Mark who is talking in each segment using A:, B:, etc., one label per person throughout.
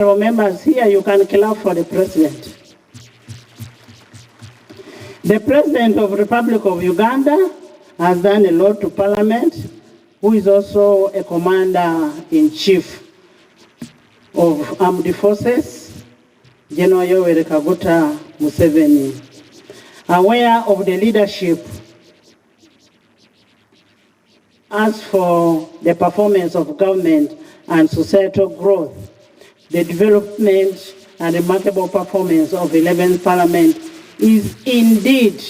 A: Members here, you can clap for the president. The President of the Republic of Uganda has done a lot to Parliament, who is also a Commander-in-Chief of Armed Forces, General Yoweri Kaguta Museveni. Aware of the leadership as for the performance of government and societal growth, the development and remarkable performance of the 11th Parliament is indeed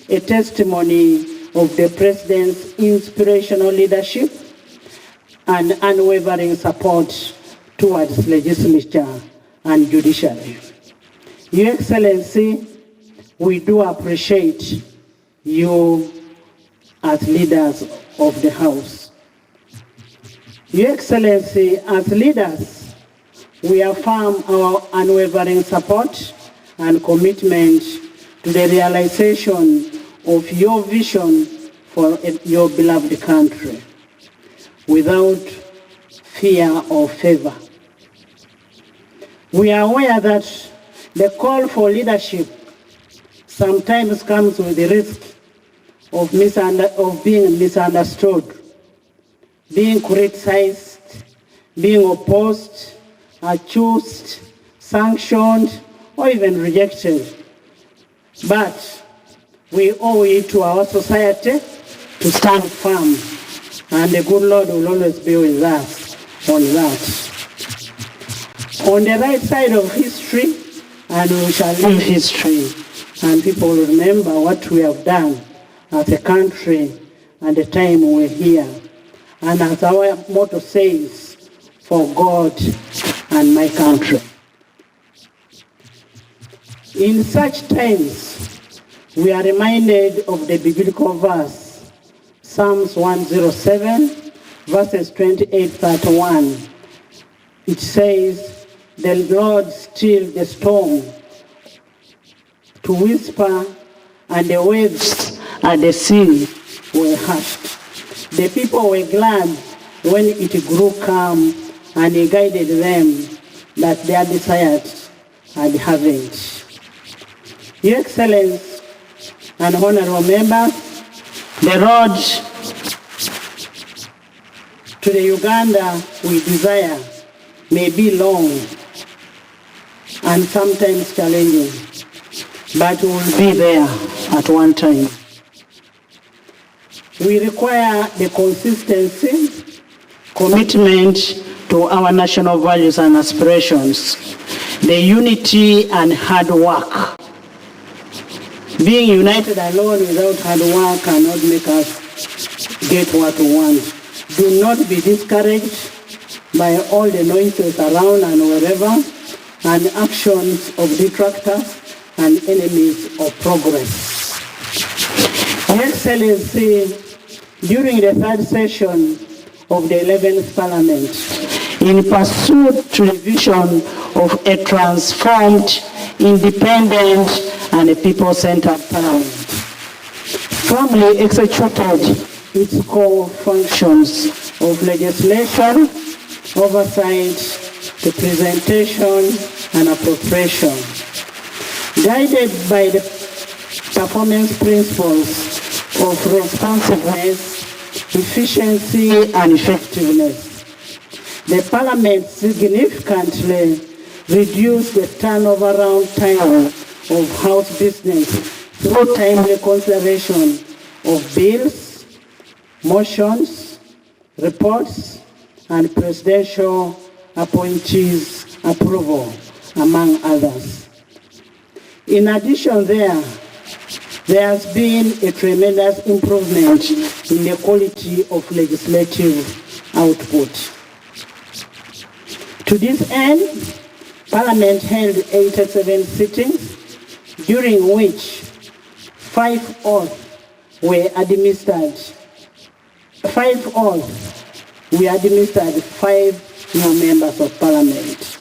A: a testimony of the President's inspirational leadership and unwavering support towards legislature and judiciary. Your Excellency, we do appreciate you as leaders of the House. Your Excellency, as leaders, we affirm our unwavering support and commitment to the realization of your vision for your beloved country, without fear or favor. We are aware that the call for leadership sometimes comes with the risk of being misunderstood, being criticized, being opposed, accused, sanctioned, or even rejected. But we owe it to our society to stand firm, and the good Lord will always be with us on that. On the right side of history, and we shall leave history, and people will remember what we have done as a country and the time we're here. And as our motto says, for God and my country. In such times, we are reminded of the biblical verse, Psalms 107, verses 28-31. It says, the Lord stilled the storm to whisper, and the waves at the sea were hushed. The people were glad when it grew calm, and he guided them that their desires had haven't. Your Excellency and honorable members, the road to the Uganda we desire may be long and sometimes challenging, but we will be there at one time. We require the consistency, commitment to our national values and aspirations, the unity and hard work. Being united alone without hard work cannot make us get what we want. Do not be discouraged by all the noises around and wherever, and actions of detractors and enemies of progress. Your Excellency, during the third session of the 11th Parliament, in pursuit to the vision of a transformed, independent, and a people-centered Parliament, firmly executed its core functions of legislation, oversight, representation, and appropriation. Guided by the performance principles of responsiveness, efficiency, and effectiveness, the Parliament significantly reduced the turnaround time of House business through timely consideration of bills, motions, reports, and presidential appointees' approval, among others. In addition, there has been a tremendous improvement in the quality of legislative output. To this end, Parliament held 87 sittings, during which 5 oaths were administered. 5 new members of Parliament.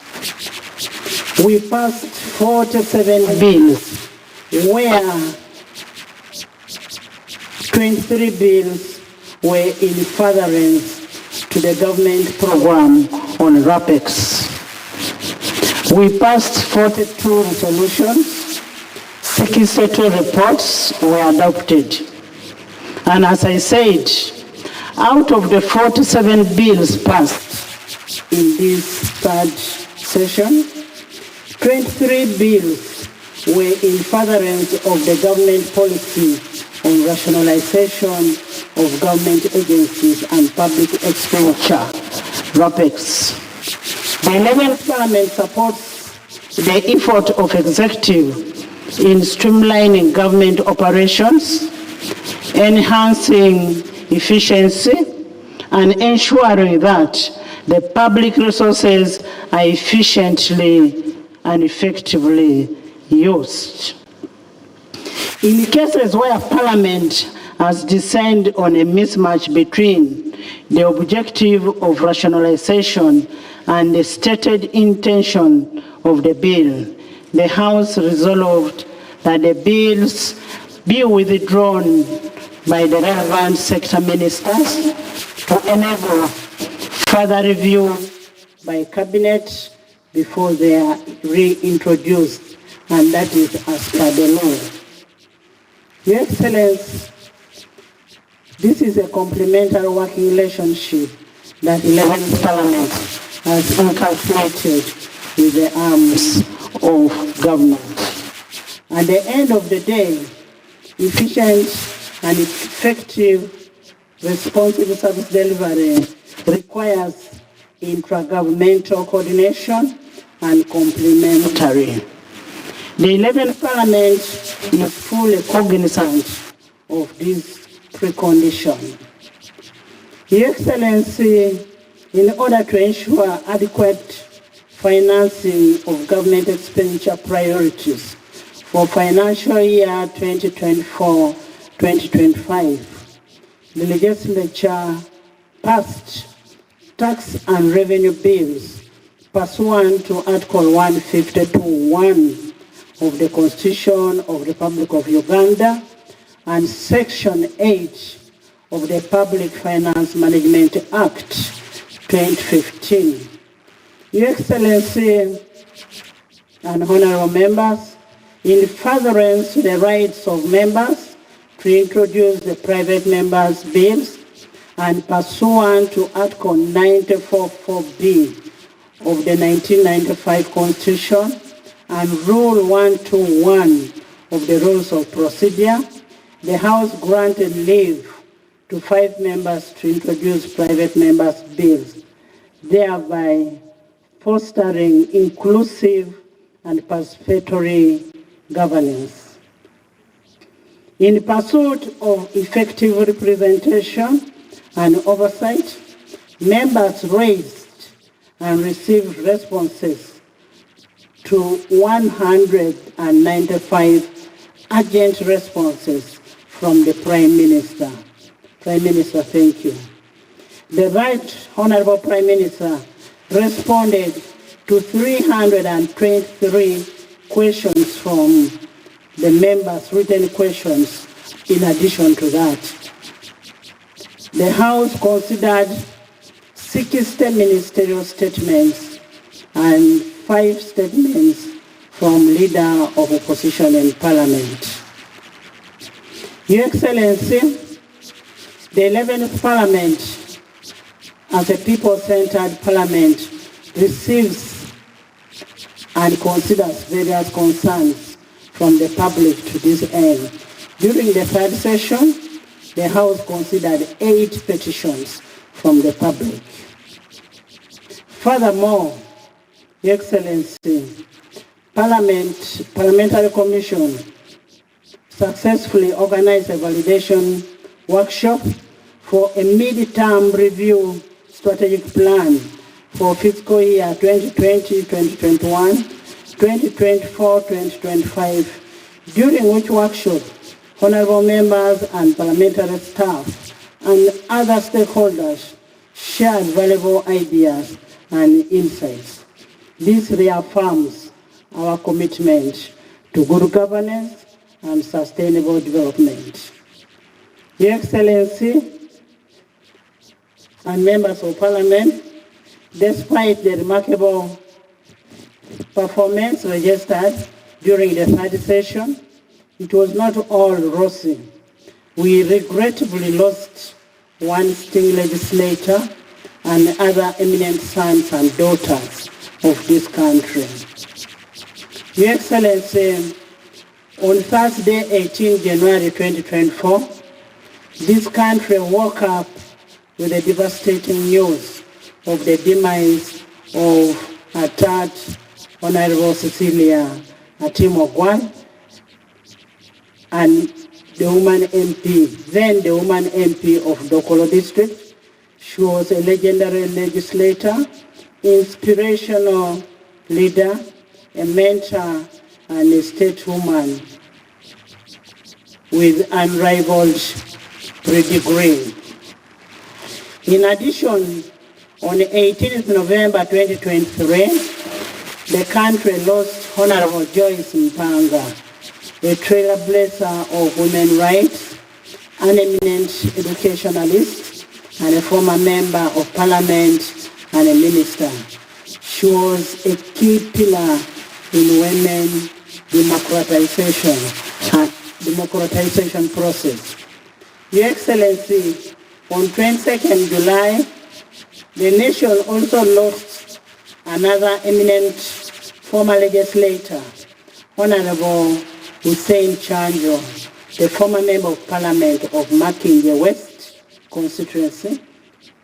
A: We passed 47 bills, where 23 bills were in furtherance to the government program on RAPEX. We passed 42 resolutions, 62 reports were adopted. And as I said, out of the 47 bills passed in this third session, 23 bills were in furtherance of the government policy on rationalization of government agencies and public expenditure, RAPEX. The 11th Parliament supports the effort of executive in streamlining government operations, enhancing efficiency, and ensuring that the public resources are efficiently and effectively used. In cases where Parliament has descended on a mismatch between the objective of rationalization and the stated intention of the bill, the House resolved that the bills be withdrawn by the relevant sector ministers to enable further review by Cabinet before they are reintroduced, and that is as per the law. Your Excellency, this is a complementary working relationship that 11th Parliament has inculcated with the arms of government. At the end of the day, efficient and effective responsive service delivery requires intragovernmental coordination and complementary. The 11th Parliament is fully cognizant of this precondition. Your Excellency, in order to ensure adequate financing of government expenditure priorities for financial year 2024-2025, the legislature passed tax and revenue bills pursuant to Article 152(1) of the Constitution of the Republic of Uganda and Section 8 of the Public Finance Management Act 2015. Your Excellency and honorable members, in furtherance to the rights of members to introduce the private members' bills and pursuant to Article 94(4)(b) of the 1995 Constitution and Rule 121 of the Rules of Procedure, the House granted leave to 5 members to introduce private members' bills, thereby fostering inclusive and participatory governance. In pursuit of effective representation and oversight, members raised and received responses to 195 urgent responses from the Prime Minister. Prime Minister, thank you. The Right Honorable Prime Minister responded to 323 questions from the members' written questions in addition to that. The House considered 60 ministerial statements and 5 statements from leader of opposition in Parliament. Your Excellency, the 11th Parliament, as a people-centered parliament, receives and considers various concerns from the public to this end. During the third session, the House considered 8 petitions from the public. Furthermore, Your Excellency, Parliamentary Commission successfully organized a validation workshop for a mid-term review strategic plan for fiscal year 2020-2021, 2024-2025, during which workshop, honorable members and parliamentary staff and other stakeholders shared valuable ideas and insights. This reaffirms our commitment to good governance and sustainable development. Your Excellency and members of Parliament, despite the remarkable performance registered during the third session, it was not all rosy. We regrettably lost one sitting legislator and other eminent sons and daughters of this country. Your Excellency, on Thursday, 18 January 2024, this country woke up with the devastating news of the demise of our third Honorable Cecilia Atimogwan and the woman MP, then the woman MP of Dokolo District. She was a legendary legislator, inspirational leader, a mentor, and a stateswoman with unrivaled pedigree. In addition, on 18th November 2023, the country lost Honorable Joyce Mpanga, a trailblazer of women's rights, an eminent educationalist, and a former member of parliament and a minister. She was a key pillar in women democratization process. Your Excellency, on 22nd July, the nation also lost another eminent former legislator, Honorable Hussein Chanjo, the former member of parliament of Makinge West constituency.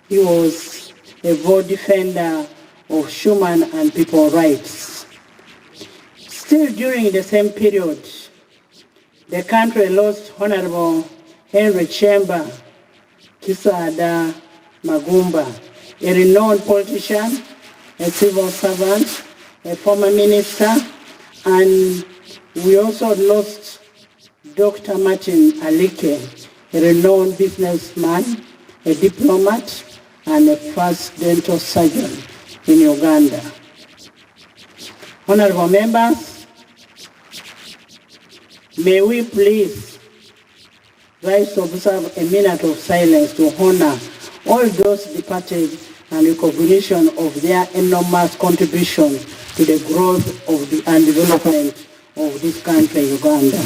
A: He was a vote defender of human and people's rights. Still during the same period, the country lost Honorable Henry Chemba Kisada Magumba, a renowned politician, a civil servant, a former minister, and we also lost Dr. Martin Alike, a renowned businessman, a diplomat, and a first dental surgeon in Uganda. Honorable members, may we please rise to observe a minute of silence to honor all those departed and recognition of their enormous contribution to the growth of and development of this country, Uganda.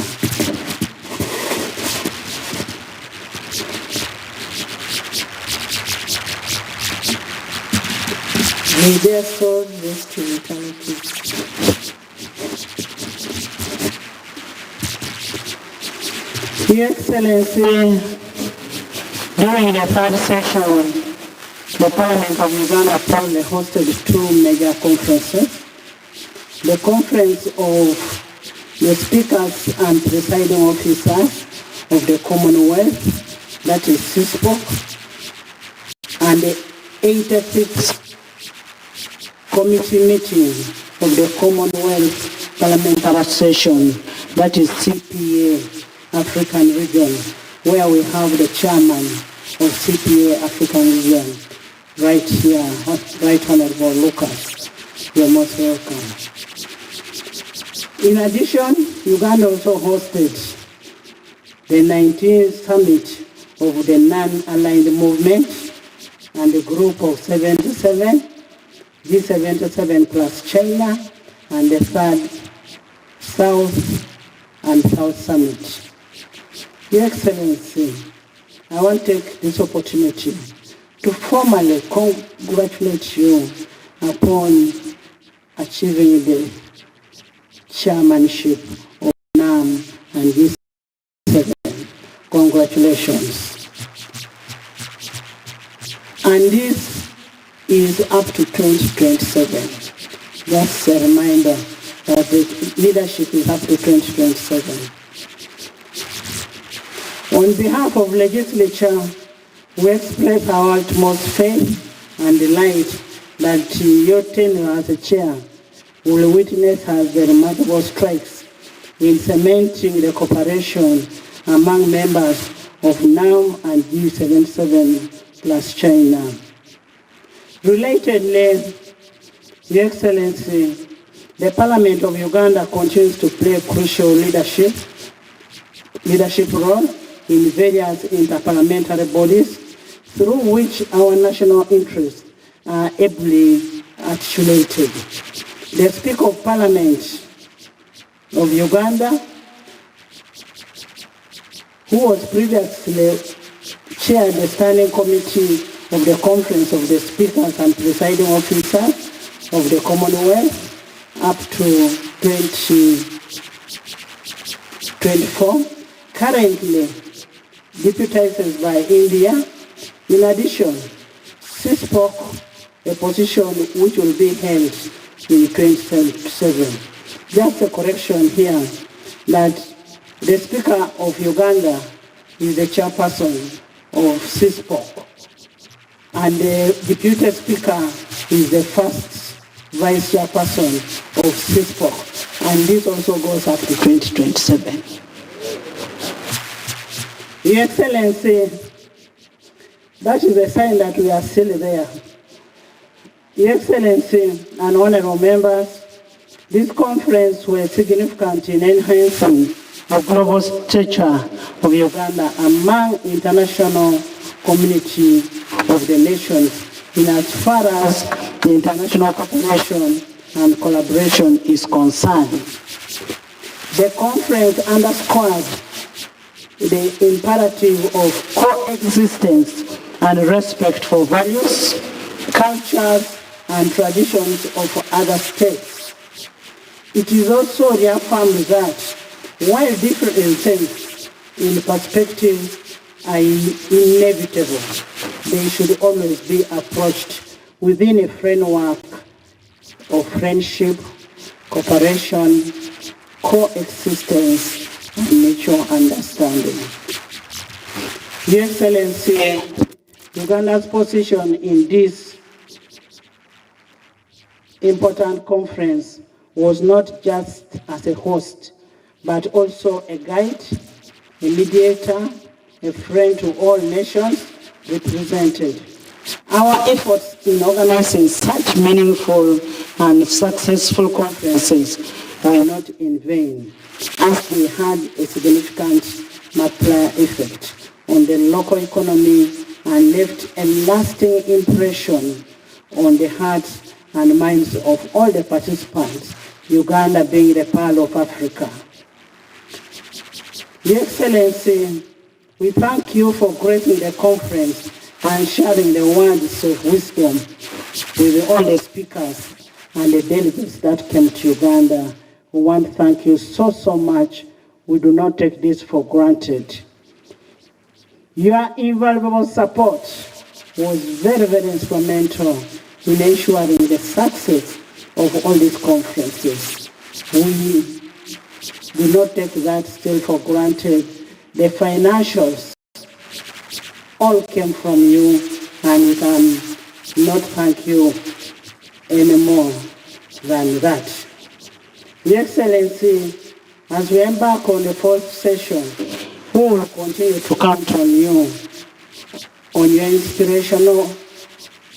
A: May their souls rest in eternity. Your Excellency, during the third session, the Parliament of Uganda proudly hosted two major conferences. The conference of the speakers and presiding officers of the Commonwealth, that is CISPOC, and the 86th committee meeting of the Commonwealth Parliamentary Session, that is CPA African Region, where we have the chairman of CPA African Region, right here, Right Honorable Lucas. You're most welcome. In addition, Uganda also hosted the 19th summit of the non-aligned movement and the group of 77, G77 plus China, and the third South and South Summit. Your Excellency, I want to take this opportunity to formally congratulate you upon achieving the chairmanship of NAM and G7. Congratulations. And this is up to 2027. Just a reminder that the leadership is up to 2027. On behalf of legislature, we express our utmost faith and delight that your tenure as a chair will witness as the remarkable strides in cementing the cooperation among members of NAM and G77 plus China. Relatedly, Your Excellency, the Parliament of Uganda continues to play a crucial leadership role in various interparliamentary bodies through which our national interests are ably articulated. The Speaker of Parliament of Uganda, who was previously chaired the Standing Committee of the Conference of the Speakers and Presiding Officers of the Commonwealth up to 2024, currently deputized by India. In addition, she spoke a position which will be held in 2027. Just a correction here that the Speaker of Uganda is the chairperson of CISPOC, and the Deputy Speaker is the first Vice Chairperson of CISPOC, and this also goes up to 2027. Your Excellency, that is a sign that we are still there. Your Excellency and honorable members, this conference was significant in enhancing the global stature of Uganda among international community of the nations in as far as the international cooperation and collaboration is concerned. The conference underscored the imperative of coexistence and respect for values, cultures, and traditions of other states. It is also reaffirmed that while differences in perspective are inevitable, they should always be approached within a framework of friendship, cooperation, coexistence, and mutual understanding. Your Excellency, Uganda's position in this important conference was not just as a host, but also a guide, a mediator, a friend to all nations represented. Our efforts in organizing such meaningful and successful conferences were not in vain, as we had a significant multiplier effect on the local economy and left a lasting impression on the hearts and minds of all the participants, Uganda being the Pearl of Africa. Your Excellency, we thank you for gracing the conference and sharing the words of wisdom with all the speakers and the delegates that came to Uganda. We want to thank you so much. We do not take this for granted. Your invaluable support was very instrumental in ensuring the success of all these conferences. We do not take that still for granted. The financials all came from you, and we can not thank you any more than that. Your Excellency, as we embark on the fourth session, we will continue to count on you, on your inspirational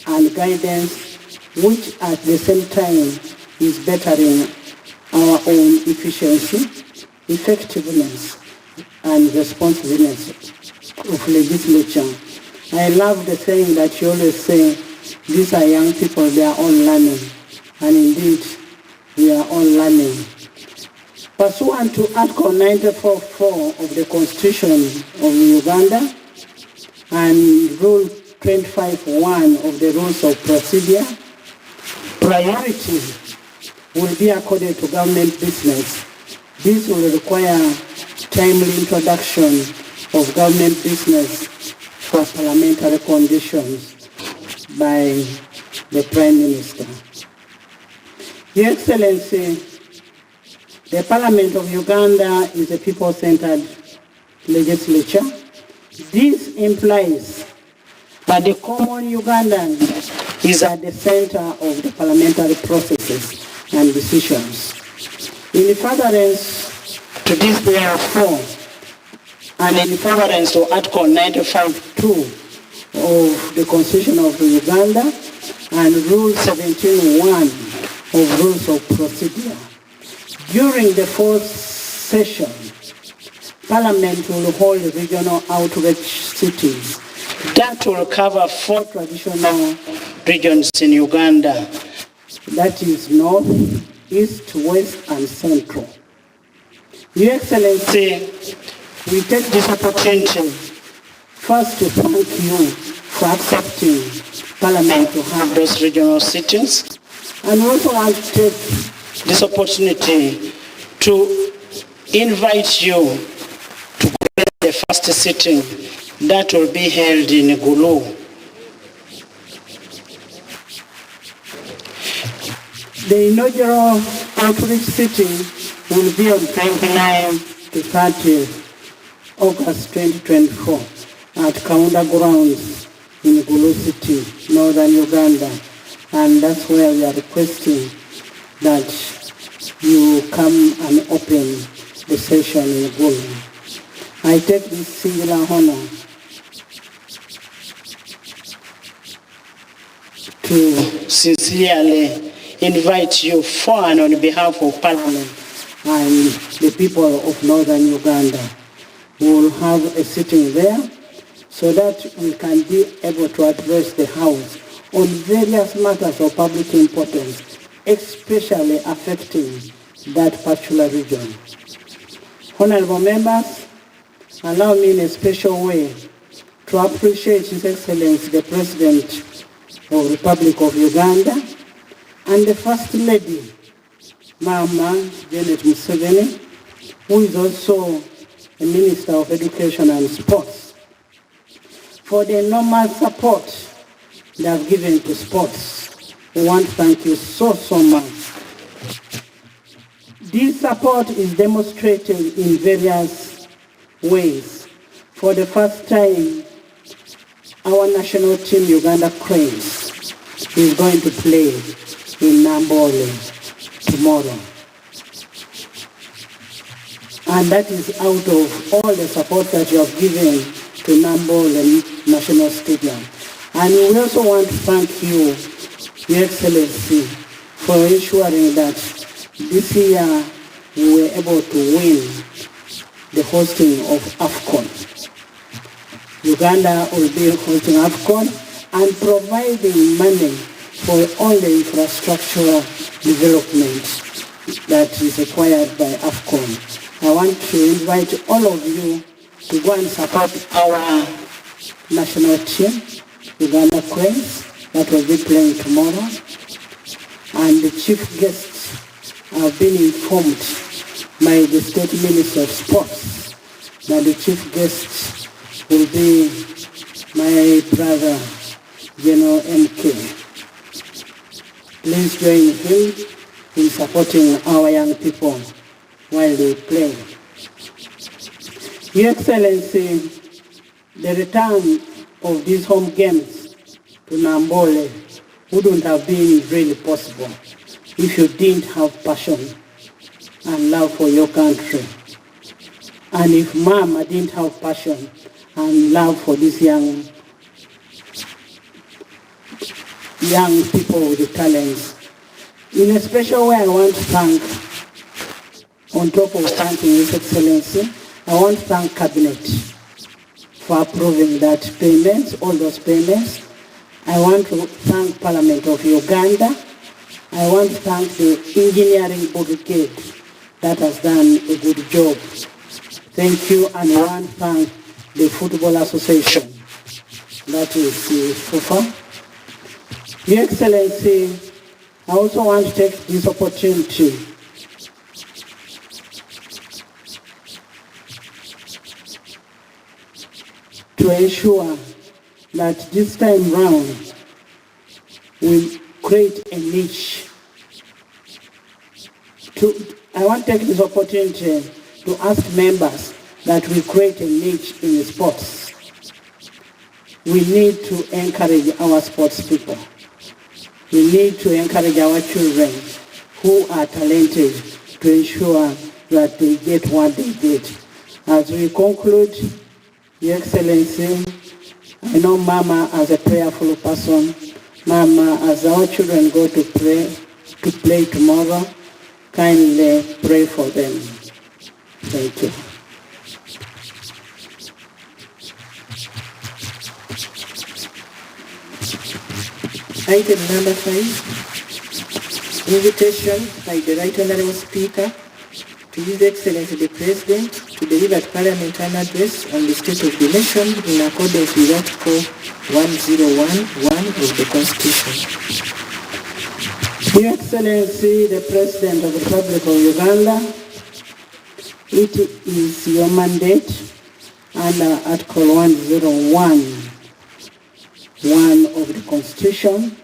A: and guidance, which at the same time is bettering our own efficiency, effectiveness, and responsiveness of legislature. I love the saying that you always say, these are young people, they are all learning. And indeed, we are all learning. Pursuant to Article 94.4 of the Constitution of Uganda and Rule 25.1 of the Rules of Procedure, priority will be accorded to government business. This will require timely introduction of government business for parliamentary conditions by the Prime Minister. Your Excellency, the Parliament of Uganda is a people-centered legislature. This implies that the common Ugandan is at the center of the parliamentary processes and decisions. In furtherance to this therefore, and in furtherance to Article 95.2 of the Constitution of Uganda and Rule 17.1 of Rules of Procedure, during the fourth session, Parliament will hold regional outreach cities that will cover 4 traditional regions in Uganda. That is North, East, West, and Central. Your Excellency, we take this opportunity first to thank you for accepting Parliament to have those regional sittings, and we also want to take this opportunity to invite you to the first sitting that will be held in Gulu. The inaugural outreach sitting will be on 29 to 30 August 2024 at Kaunda Grounds in Gulu City, Northern Uganda. And that's where we are requesting that you come and open the session in Gulu. I take this singular honor to sincerely invite you for and on behalf of Parliament and the people of Northern Uganda. We will have a sitting there so that we can be able to address the House on various matters of public importance, especially affecting that particular region. Honorable members, allow me in a special way to appreciate His Excellency the President of the Republic of Uganda and the First Lady, Mama Janet Museveni, who is also a Minister of Education and Sports, for the enormous support they have given to sports. We want to thank you so much. This support is demonstrated in various ways. For the first time, our national team, Uganda Cranes, is going to play in Nambole tomorrow. And that is out of all the support that you have given to Nambole National Stadium. And we also want to thank you, Your Excellency, for ensuring that this year we were able to win the hosting of AFCON. Uganda will be hosting AFCON and providing money for all the infrastructural development that is required by AFCON. I want to invite all of you to go and support our national team, Uganda Cranes, that will be playing tomorrow. And the chief guests have been informed by the State Minister of Sports that the chief guests will be my brother, General MK. Please join him in supporting our young people while they play. Your Excellency, the return of these home games to Nambole wouldn't have been really possible if you didn't have passion and love for your country. And if Mama didn't have passion and love for these young people with the talents. In a special way, I want to thank, on top of thanking His Excellency, I want to thank Cabinet for approving that payments, all those payments. I want to thank Parliament of Uganda. I want to thank the engineering brigade that has done a good job. Thank you, and I want to thank the Football Association, that is the FUFA. Your Excellency, I also want to take this opportunity to ensure that this time round we create a niche. I want to take this opportunity to ask members that we create a niche in the sports. We need to encourage our sports people. We need to encourage our children who are talented to ensure that they get what they get. As we conclude, Your Excellency, I know Mama as a prayerful person. Mama, as our children go to play tomorrow, kindly pray for them. Thank you.
B: Item number 5. Invitation by the Right Honourable Speaker to His Excellency the President to deliver to Parliament an address on the state of the nation in accordance with Article 1011 of the Constitution.
A: Your Excellency the President of the Republic of Uganda, it is your mandate under Article 1011 of the Constitution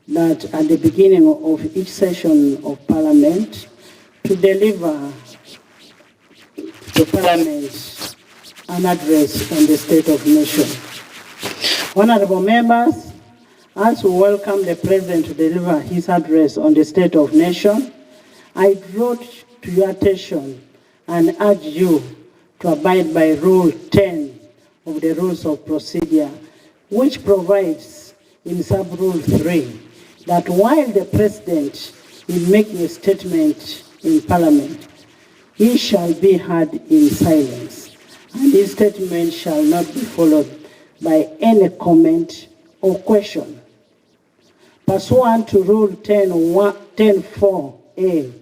A: that at the beginning of each session of Parliament to deliver to Parliament an address on the state of the nation. Honorable members, as we welcome the President to deliver his address on the state of the nation, I draw to your attention and urge you to abide by Rule 10 of the Rules of Procedure, which provides in Sub-Rule 3 that while the President is making a statement in Parliament, he shall be heard in silence, and his statement shall not be followed by any comment or question. Pursuant to Rule 10.4a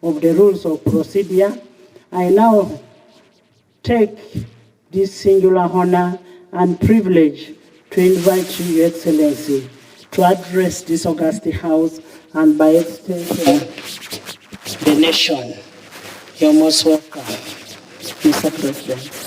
A: of the Rules of Procedure, I now take this singular honor and privilege to invite you, Your Excellency, to address this august House and by extension the nation. You're most welcome, Mr. President.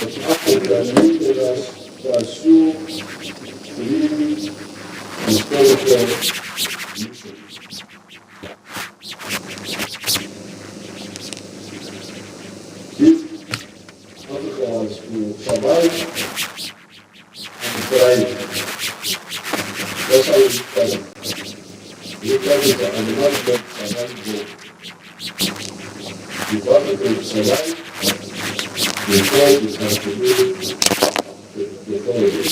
C: Africa needed us to assume green and spiritual mission. If Africa was to survive and thrive, that's how it started. Look at it and not let survive go. If Africa is survive, the world is has to do the following.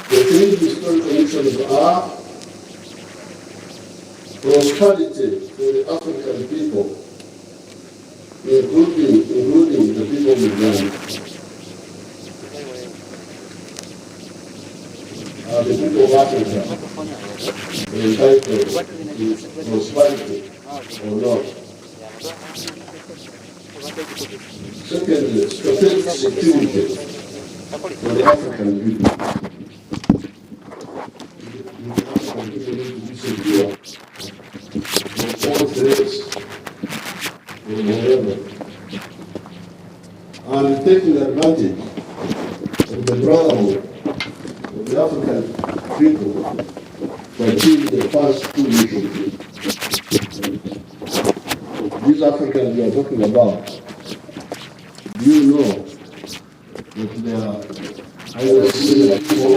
C: The three historic conditions are prosperity for the African people, including the people with land. Are the people of Africa entitled to prosperity or not? Secondly, strategic security for the African people. The African people need to be secure from all threats, from wherever. And taking advantage of the brotherhood of the African people to achieve the first two missions. These Africans we are talking about, do you know that they are either similar people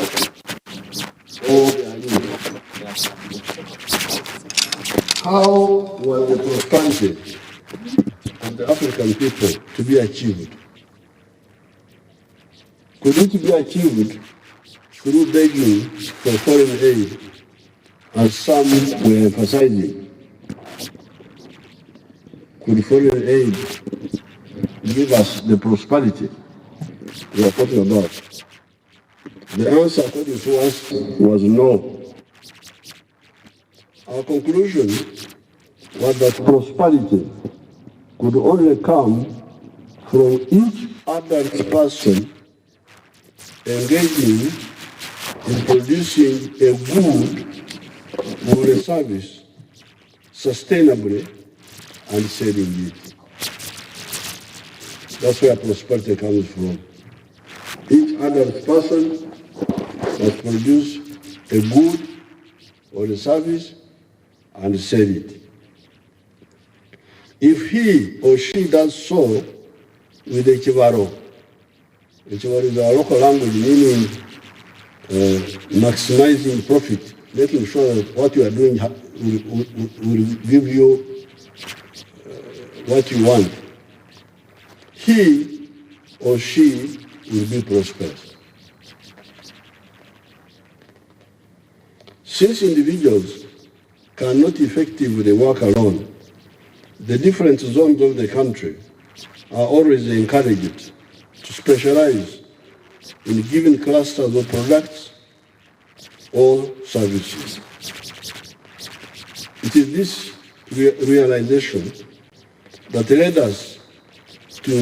C: or they are new? How was the prosperity of the African people to be achieved? Could it be achieved through begging for foreign aid, as some were emphasizing? Could foreign aid give us the prosperity we are talking about? The answer, according to us, was no. Our conclusion was that prosperity could only come from each adult person engaging in producing a good or a service sustainably and selling it. That's where prosperity comes from. Each adult person must produce a good or a service and sell it. If he or she does so with a chivaro is our local language meaning maximizing profit, making sure that what you are doing will give you what you want, he or she will be prosperous. Since individuals cannot effectively work alone, the different zones of the country are always encouraged to specialize in given clusters of products or services. It is this realization that led us to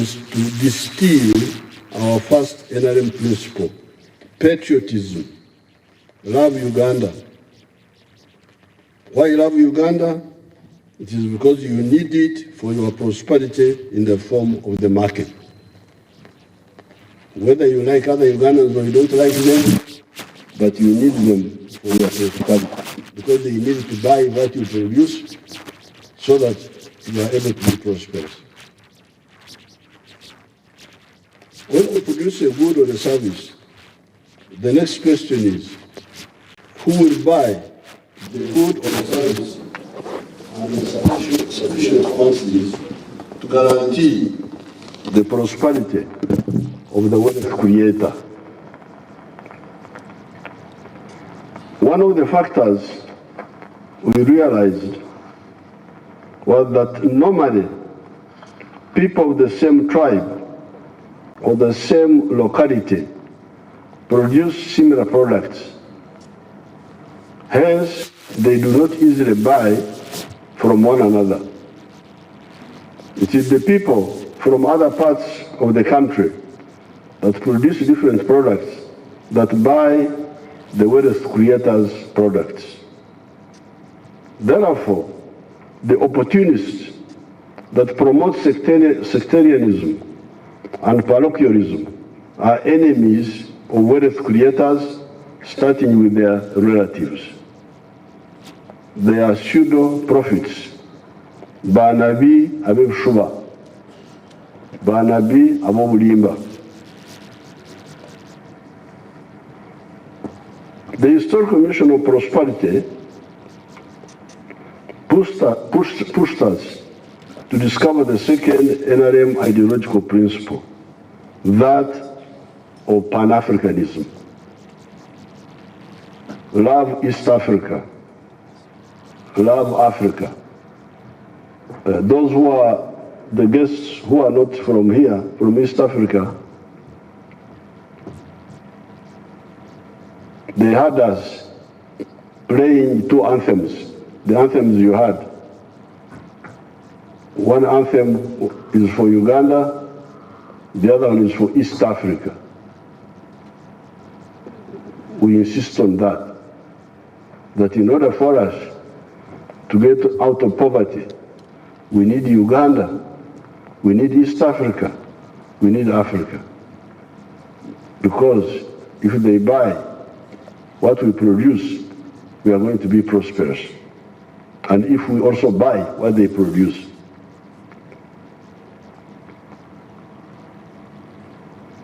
C: distill our first NRM principle, patriotism, love Uganda. Why love Uganda? It is because you need it for your prosperity in the form of the market. Whether you like other Ugandans or you don't like them, but you need them for your prosperity, because they need to buy what you produce so that you are able to be prosperous. When we produce a good or a service, the next question is, who will buy the good or the service and in sufficient quantities to guarantee the prosperity of the wealth creator? One of the factors we realized was that normally people of the same tribe or the same locality produce similar products. Hence, they do not easily buy from one another. It is the people from other parts of the country that produce different products that buy the wealth creators' products. Therefore, the opportunists that promote sectarianism and parochialism are enemies of wealth creators, starting with their relatives. They are pseudo-prophets. Banabi abebshuba. Banabi abobulimba. The historical mission of prosperity pushed us to discover the second NRM ideological principle, that of Pan-Africanism. Love East Africa. Love Africa. Those who are the guests who are not from here, from East Africa, they had us playing two anthems. The anthems you had. One anthem is for Uganda, the other one is for East Africa. We insist on that in order for us to get out of poverty, we need Uganda, we need East Africa, we need Africa. Because if they buy what we produce, we are going to be prosperous. And if we also buy what they produce.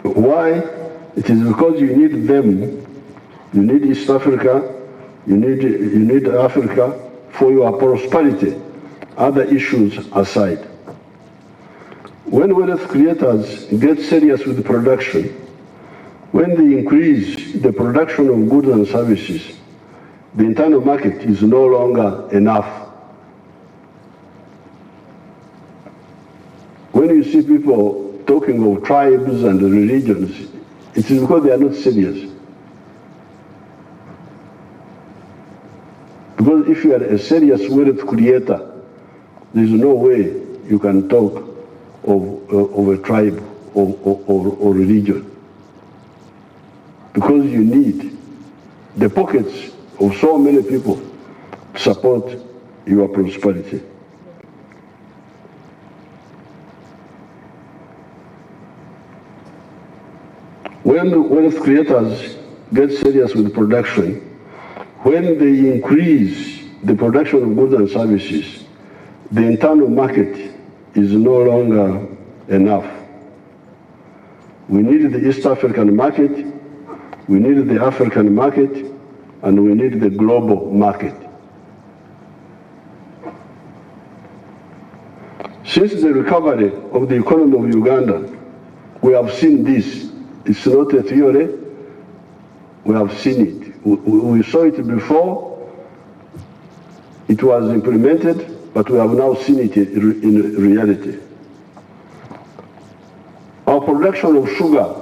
C: Why? It is because you need them, you need East Africa, you need Africa for your prosperity, other issues aside. When wealth creators get serious with production, when they increase the production of goods and services, the internal market is no longer enough. When you see people talking of tribes and religions, it is because they are not serious. Because if you are a serious wealth creator, there is no way you can talk of a tribe or religion. Because you need the pockets of so many people to support your prosperity. When the wealth creators get serious with production, when they increase the production of goods and services, the internal market is no longer enough. We need the East African market, we need the African market, and we need the global market. Since the recovery of the economy of Uganda, we have seen this. It's not a theory, we have seen it. We saw it before, it was implemented, but we have now seen it in reality. Our production of sugar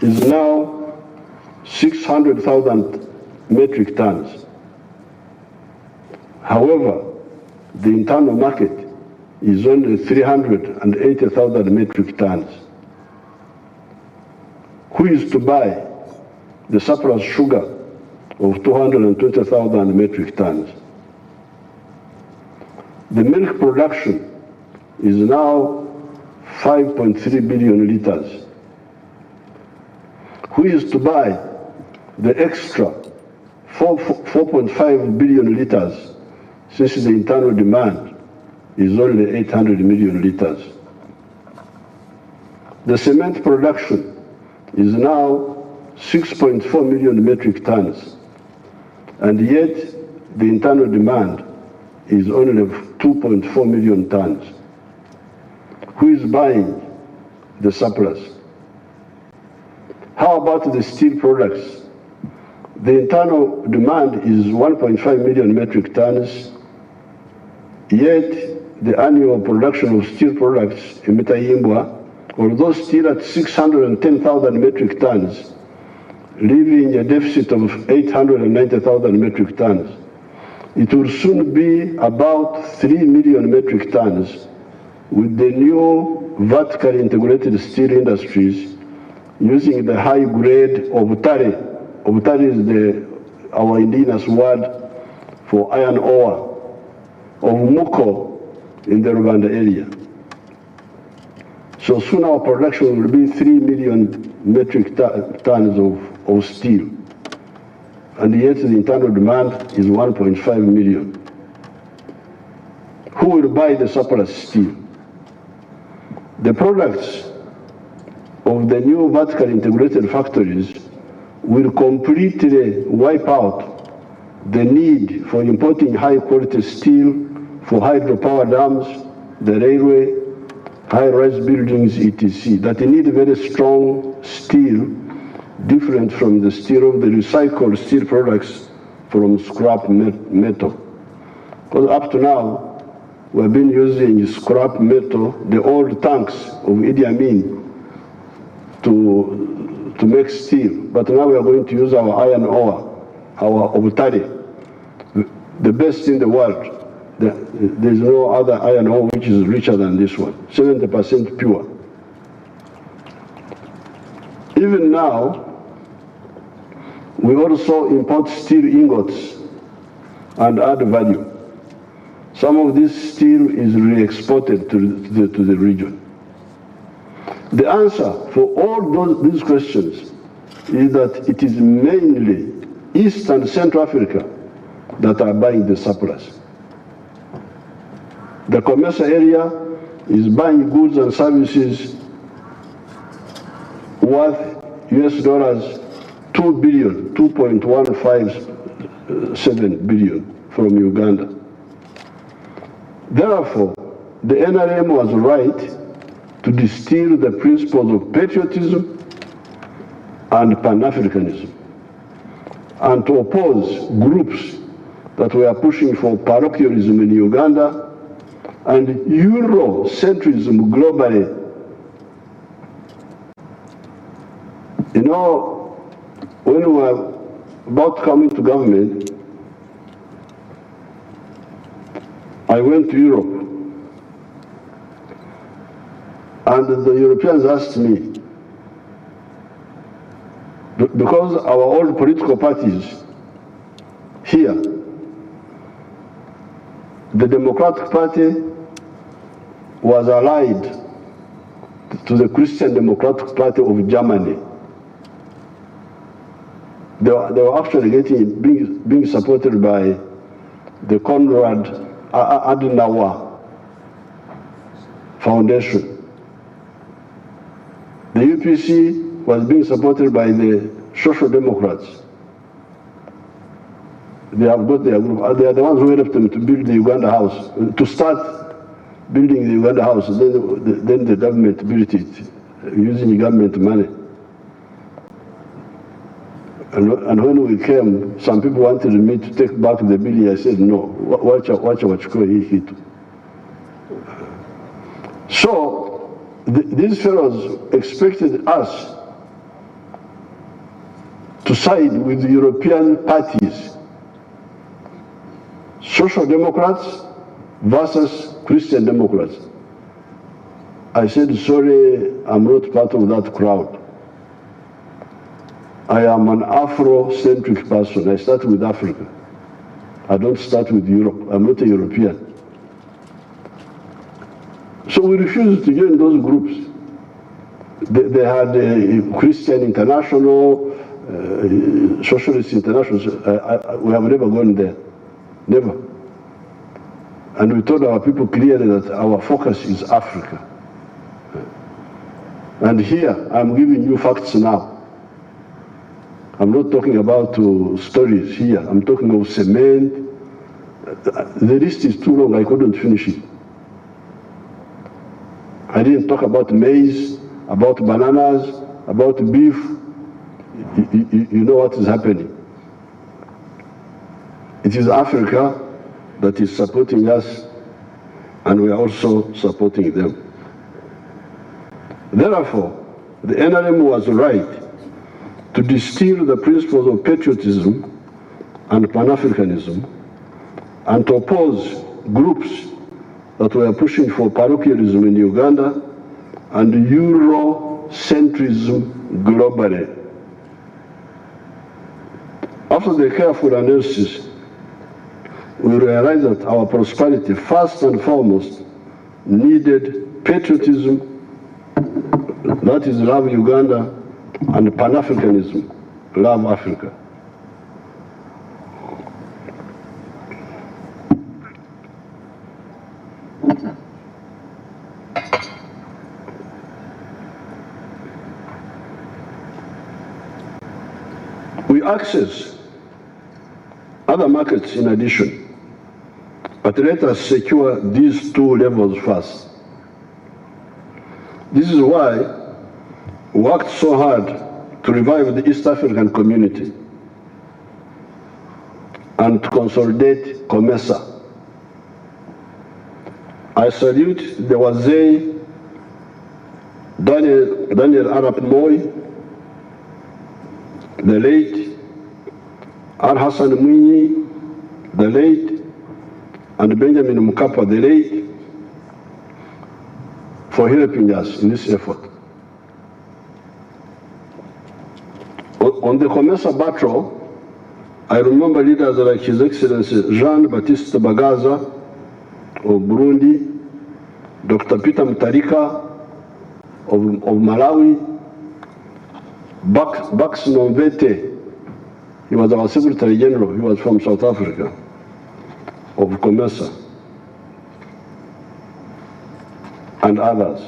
C: is now 600,000 metric tons. However, the internal market is only 380,000 metric tons. Who is to buy the surplus sugar of 220,000 metric tons? The milk production is now 5.3 billion liters. Who is to buy the extra 4.5 billion liters, since the internal demand is only 800 million liters? The cement production is now 6.4 million metric tons, and yet the internal demand is only 2.4 million tons. Who is buying the surplus? How about the steel products? The internal demand is 1.5 million metric tons, yet the annual production of steel products in Metayimbwa, although still at 610,000 metric tons, leaving a deficit of 890,000 metric tons. It will soon be about 3 million metric tons with the new vertically integrated steel industries using the high grade of tari. Tari is our indigenous word for iron ore, of muko in the Rwanda area. So soon our production will be 3 million metric tons of steel. And yet the internal demand is 1.5 million. Who will buy the surplus steel? The products of the new vertically integrated factories will completely wipe out the need for importing high-quality steel for hydropower dams, the railway, high-rise buildings, etc., that need very strong steel, different from the steel of the recycled steel products from scrap metal. Because up to now, we've been using scrap metal, the old tanks of Idi Amin, to make steel. But now we are going to use our iron ore, our obutari, the best in the world. There's no other iron ore which is richer than this one, 70% pure. Even now, we also import steel ingots and add value. Some of this steel is re-exported to the region. The answer for all these questions is that it is mainly East and Central Africa that are buying the surplus. The commercial area is buying goods and services worth $2.157 billion from Uganda. Therefore, the NRM was right to distill the principles of patriotism and Pan-Africanism, and to oppose groups that were pushing for parochialism in Uganda and Eurocentrism globally. You know, when we were about to come into government, I went to Europe, and the Europeans asked me, because our old political parties here, the Democratic Party was allied to the Christian Democratic Party of Germany. They were actually being supported by the Konrad Adenauer Foundation. The UPC was being supported by the Social Democrats. They have got their group. They are the ones who helped them to build the Uganda House, to start building the Uganda House. Then the government built it using government money. And when we came, some people wanted me to take back the building. I said, no, watch what you call it. So, these fellows expected us to side with the European parties, Social Democrats versus Christian Democrats. I said, sorry, I'm not part of that crowd. I am an Afro-centric person. I start with Africa. I don't start with Europe. I'm not a European. So we refused to join those groups. They had Christian International, Socialist International. We have never gone there. Never. And we told our people clearly that our focus is Africa. And here, I'm giving you facts now. I'm not talking about stories here. I'm talking of cement. The list is too long. I couldn't finish it. I didn't talk about maize, about bananas, about beef. You know what is happening. It is Africa that is supporting us, and we are also supporting them. Therefore, the NRM was right to distill the principles of patriotism and Pan-Africanism, and to oppose groups that were pushing for parochialism in Uganda and Eurocentrism globally. After the careful analysis, we realized that our prosperity, first and foremost, needed patriotism That is Love Uganda and Pan-Africanism, Love Africa. We access other markets in addition, but let us secure these two levels first. This is why we worked so hard to revive the East African community and to consolidate COMESA. I salute the Wazee Daniel Arap Moi, the late Al-Hassan Mwinyi, the late, and Benjamin Mkapa, the late, for helping us in this effort. On the COMESA battle, I remember leaders like His Excellency Jean-Baptiste Bagaza of Burundi, Dr. Peter Mutarika of Malawi, Bax Nomvete, he was our Secretary General, he was from South Africa, of COMESA, and others.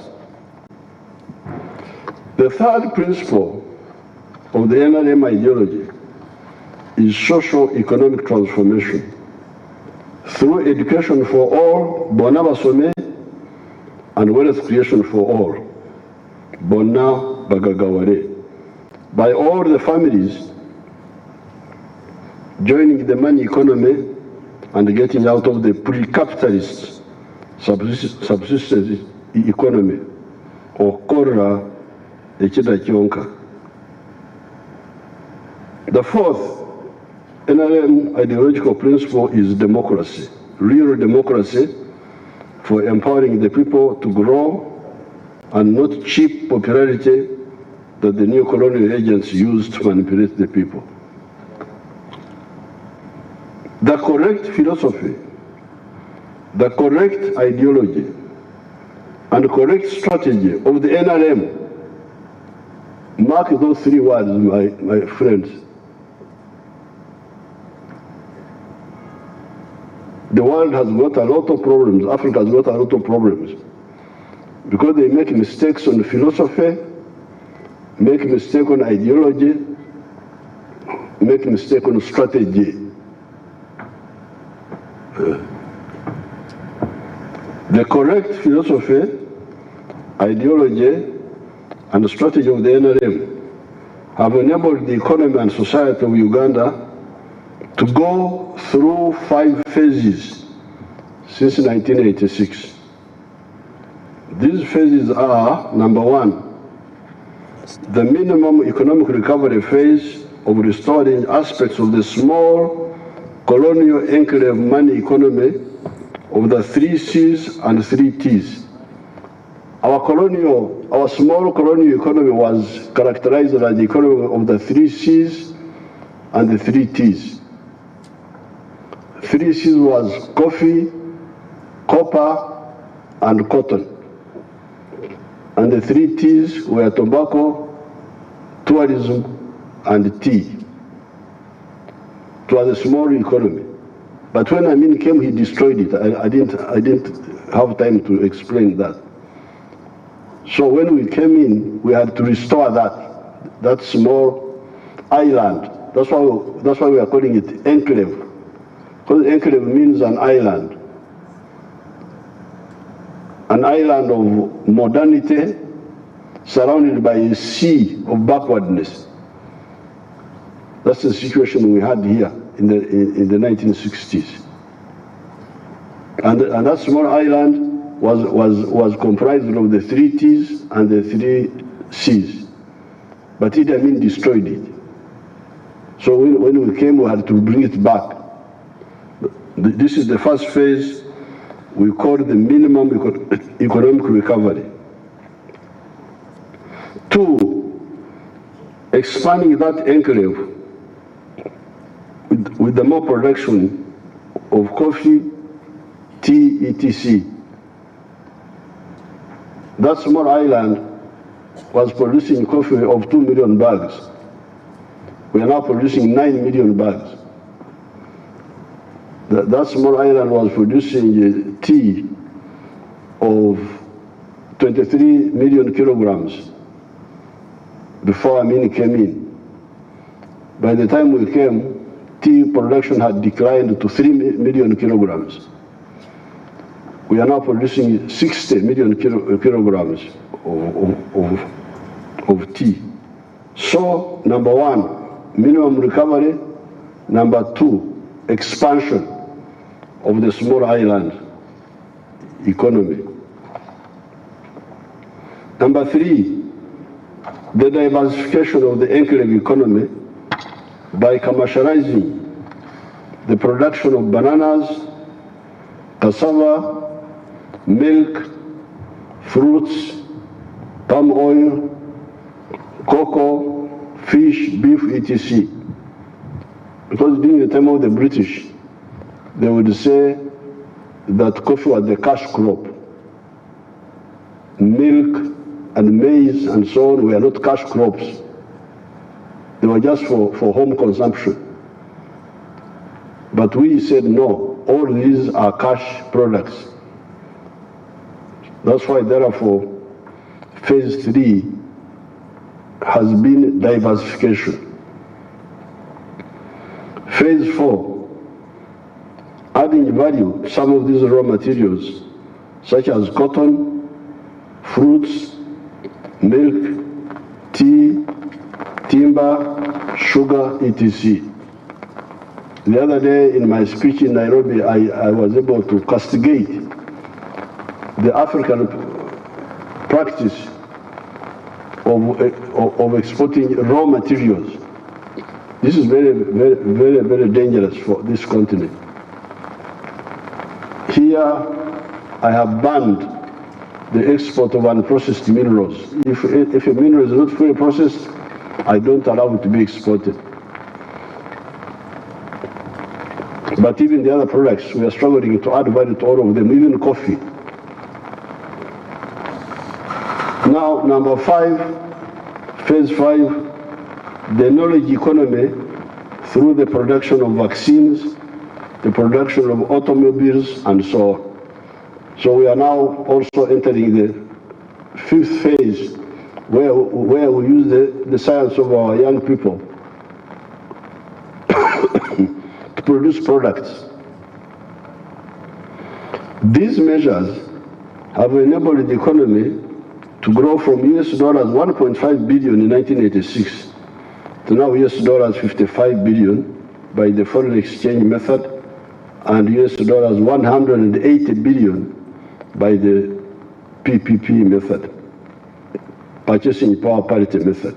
C: The third principle of the NRM ideology is socio-economic transformation through education for all, Bona Basome, and wealth creation for all, Bona Bagagaware, by all the families joining the money economy and getting out of the pre-capitalist subsistence economy, or Korra Echida Kionka. The fourth NRM ideological principle is democracy, real democracy for empowering the people to grow, and not cheap popularity that the new colonial agents use to manipulate the people. The correct philosophy, the correct ideology, and correct strategy of the NRM, mark those three words, my friends. The world has got a lot of problems, Africa has got a lot of problems, because they make mistakes on philosophy, make mistake on ideology, make mistake on strategy. The correct philosophy, ideology, and strategy of the NRM have enabled the economy and society of Uganda to go through 5 phases since 1986. These phases are, number 1, the minimum economic recovery phase of restoring aspects of the small colonial enclave money economy of the 3 C's and 3 T's. Our small colonial economy was characterized as the economy of the 3 C's and the 3 T's. 3 C's was coffee, copper, and cotton. And the 3 T's were tobacco, tourism, and tea. It was a small economy. But when Amin came, he destroyed it. I didn't have time to explain that. So when we came in, we had to restore that small island. That's why we are calling it enclave. Because enclave means an island. An island of modernity surrounded by a sea of backwardness. That's the situation we had here in the 1960s. And that small island was comprised of the 3 T's and the 3 C's. But Idi Amin destroyed it. So when we came, we had to bring it back. This is the first phase we call the minimum economic recovery. 2, expanding that enclave with the more production of coffee, tea, etc. That small island was producing coffee of 2 million bags. We are now producing 9 million bags. That small island was producing tea of 23 million kilograms before Amin came in. By the time we came, tea production had declined to 3 million kilograms. We are now producing 60 million kilograms of tea. So, number one, minimum recovery. Number two, expansion of the small island economy. Number three, the diversification of the enclave economy by commercializing the production of bananas, cassava, milk, fruits, palm oil, cocoa, fish, beef, etc. Because during the time of the British, they would say that coffee was the cash crop. Milk and maize and so on were not cash crops. They were just for home consumption. But we said no, all these are cash products. That's why, therefore, phase 3 has been diversification. Phase 4, adding value to some of these raw materials, such as cotton, fruits, milk, tea, timber, sugar, etc. The other day in my speech in Nairobi, I was able to castigate the African practice of exporting raw materials. This is very, very, very, very dangerous for this continent. Here, I have banned the export of unprocessed minerals. If a mineral is not fully processed, I don't allow it to be exported. But even the other products, we are struggling to add value to all of them, even coffee. Now, number 5, phase 5, the knowledge economy through the production of vaccines, the production of automobiles, and so on. So we are now also entering the 5th phase, where we use the science of our young people to produce products. These measures have enabled the economy to grow from US dollars 1.5 billion in 1986 to now US dollars 55 billion by the foreign exchange method, and US dollars 180 billion by the PPP method, purchasing power parity method.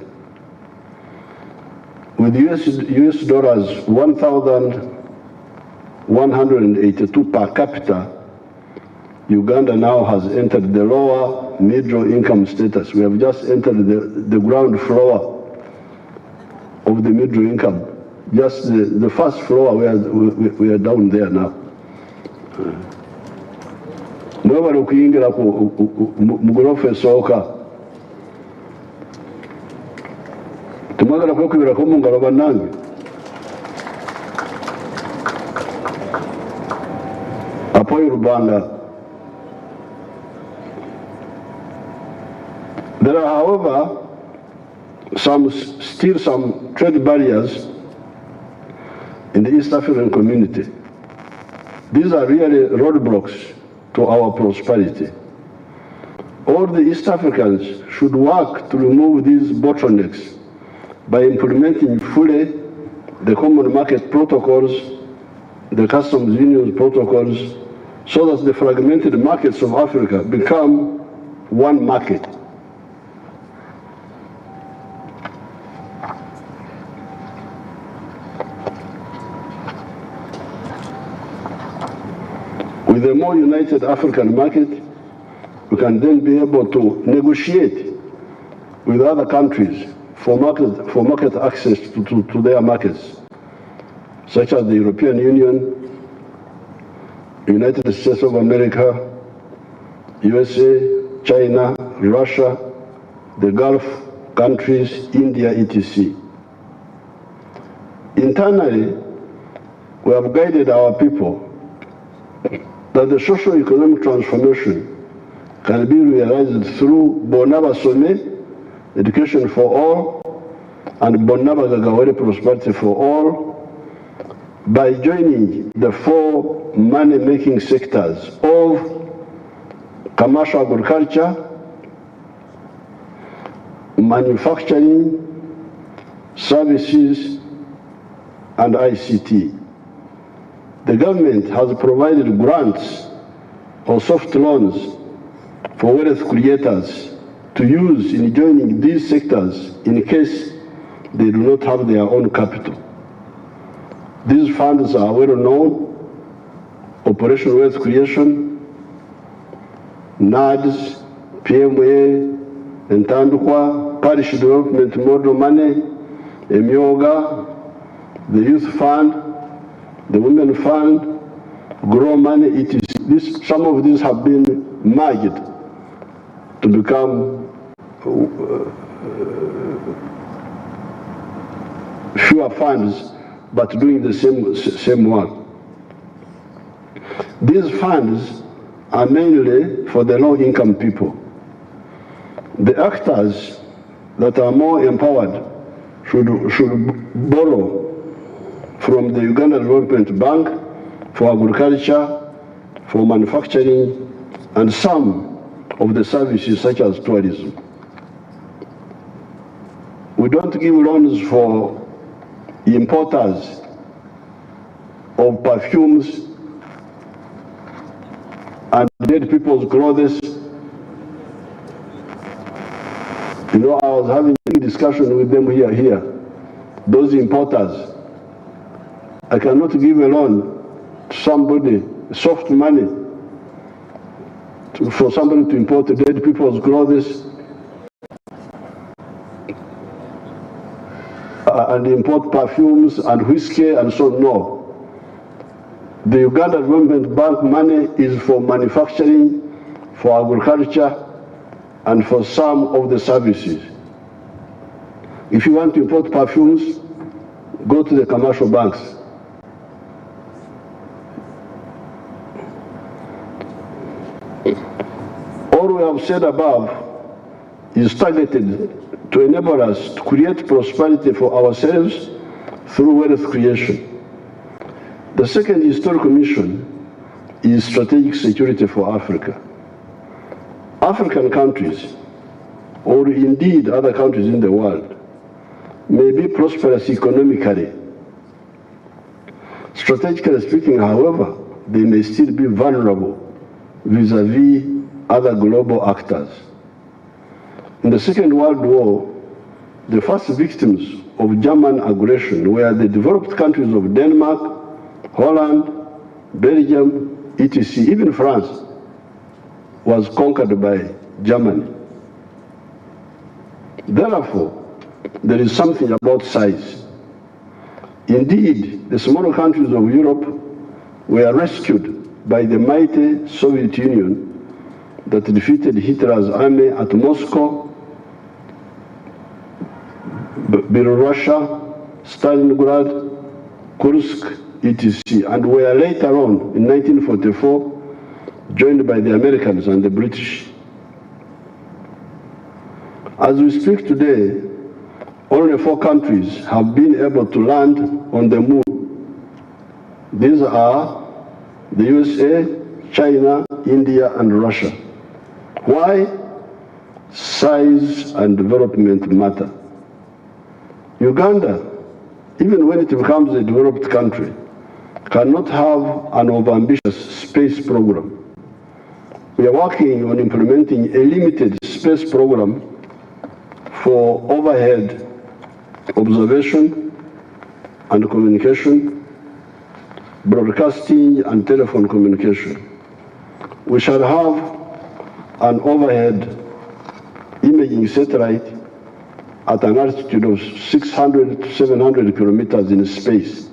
C: With US dollars 1,182 per capita, Uganda now has entered the lower middle income status. We have just entered the ground floor of the middle income. Just the first floor, we are down there now. Mwebale okuyingira mu gorofa esooka. Temwagala kwekubirako mu ngalo bannange. Apoyo Rubanda. There are, however, still some trade barriers in the East African community. These are really roadblocks to our prosperity. All the East Africans should work to remove these bottlenecks by implementing fully the common market protocols, the customs union protocols, so that the fragmented markets of Africa become one market. With a more united African market, we can then be able to negotiate with other countries for market access to their markets, such as the European Union, United States of America, USA, China, Russia, the Gulf countries, India, etc. Internally, we have guided our people that the socio-economic transformation can be realized through Bonaba Some, education for all, and Bonaba Gagawere, prosperity for all, by joining the 4 money-making sectors of commercial agriculture, manufacturing, services, and ICT. The government has provided grants or soft loans for wealth creators to use in joining these sectors in case they do not have their own capital. These funds are well known: Operation Wealth Creation, NADS, PMA, Entandukwa, Parish Development Model Money, Emyoga, the Youth Fund, the Women Fund, Grow Money, etc. Some of these have been merged to become fewer funds, but doing the same work. These funds are mainly for the low-income people. The actors that are more empowered should borrow from the Uganda Development Bank for agriculture, for manufacturing, and some of the services such as tourism. We don't give loans for importers of perfumes and dead people's clothes. You know, I was having a discussion with them here. Those importers, I cannot give a loan to somebody, soft money, for somebody to import dead people's clothes and import perfumes and whiskey and so on. No. The Uganda Development Bank money is for manufacturing, for agriculture, and for some of the services. If you want to import perfumes, go to the commercial banks. All we have said above is targeted to enable us to create prosperity for ourselves through wealth creation. The second historical mission is strategic security for Africa. African countries, or indeed other countries in the world, may be prosperous economically. Strategically speaking, however, they may still be vulnerable vis-à-vis other global actors. In the Second World War, the first victims of German aggression were the developed countries of Denmark, Holland, Belgium, etc. Even France was conquered by Germany. Therefore, there is something about size. Indeed, the smaller countries of Europe were rescued by the mighty Soviet Union that defeated Hitler's army at Moscow, Belorussia, Stalingrad, Kursk, etc., and were later on, in 1944, joined by the Americans and the British. As we speak today, only 4 countries have been able to land on the moon. These are the USA, China, India, and Russia. Why? Size and development matter. Uganda, even when it becomes a developed country, cannot have an overambitious space program. We are working on implementing a limited space program for overhead observation and communication, broadcasting and telephone communication. We shall have an overhead imaging satellite at an altitude of 600 to 700 kilometers in space,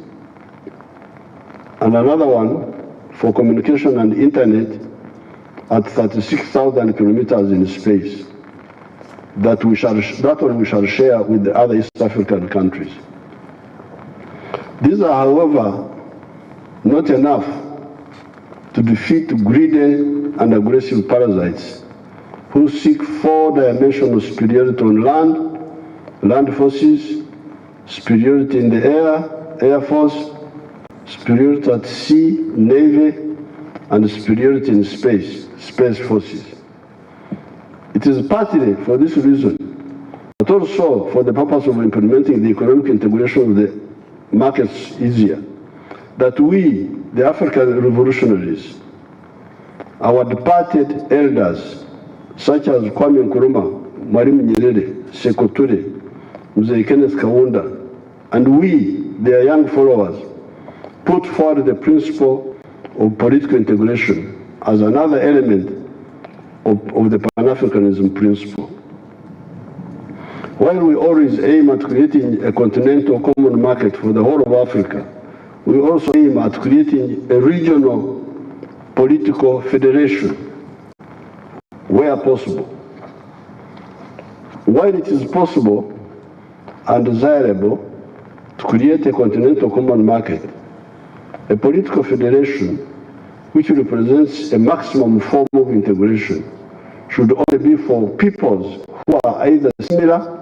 C: and another one for communication and internet at 36,000 kilometers in space. that one we shall share with the other East African countries. These are, however, not enough to defeat greedy and aggressive parasites who seek four-dimensional superiority on land forces, superiority in the air force, superiority at sea, navy, and superiority in space forces. It is partly for this reason, but also for the purpose of implementing the economic integration of the markets easier, that we, the African revolutionaries, our departed elders, such as Kwame Nkrumah, Mwalimu Nyerere, Sekou Toure, Mzee Kenneth Kaunda, and we, their young followers, put forward the principle of political integration as another element of the Pan-Africanism principle. While we always aim at creating a continental common market for the whole of Africa, we also aim at creating a regional political federation where possible. While it is possible and desirable to create a continental common market, a political federation which represents a maximum form of integration should only be for peoples who are either similar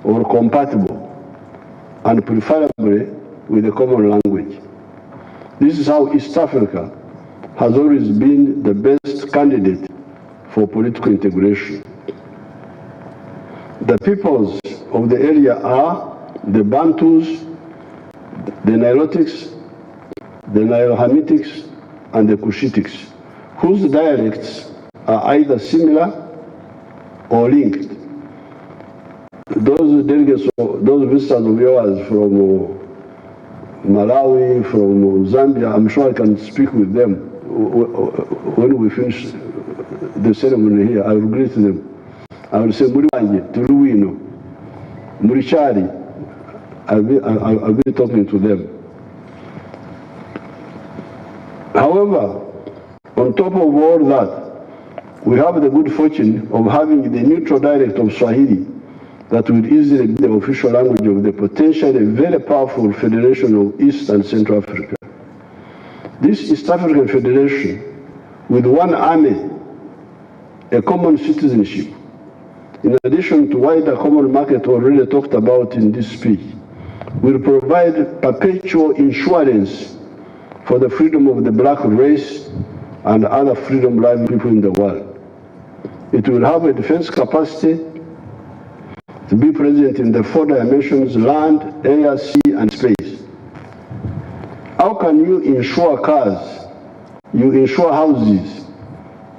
C: or compatible, and preferably with a common language. This is how East Africa has always been the best candidate for political integration. The peoples of the area are the Bantus, the Nilotics, the Nilo-Hamitics, and the Cushitics, whose dialects are either similar or linked. Those delegates, those visitors of yours from Malawi, from Zambia, I'm sure I can speak with them when we finish the ceremony here. I will greet them. I will say, Muriwanje, Turuwino, Murichari. I'll be talking to them. However, on top of all that, we have the good fortune of having the neutral dialect of Swahili that will easily be the official language of the potentially very powerful Federation of East and Central Africa. This East African Federation, with one army, a common citizenship, in addition to wider common market already talked about in this speech, will provide perpetual insurance for the freedom of the black race and other freedom-loving people in the world. It will have a defense capacity to be present in the four dimensions: land, air, sea, and space. How can you insure cars, you insure houses,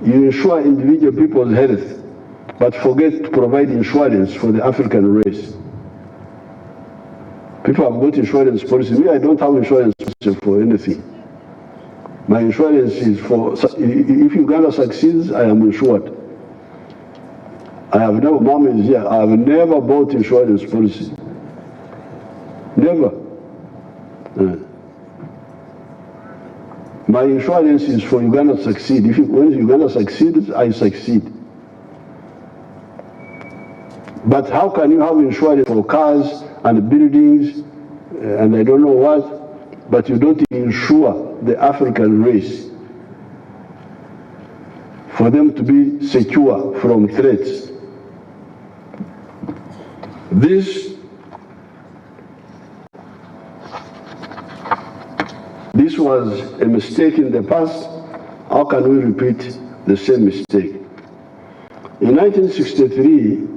C: you insure individual people's health, but forget to provide insurance for the African race? People have got insurance policy. Me, I don't have insurance for anything. My insurance is for, if Uganda succeeds, I am insured. I have never, Mom is here, I have never bought insurance policy. Never. My insurance is for Uganda to succeed. When Uganda succeeds, I succeed. But how can you have insurance for cars and buildings and I don't know what, but you don't insure the African race for them to be secure from threats? This was a mistake in the past. How can we repeat the same mistake? In 1963,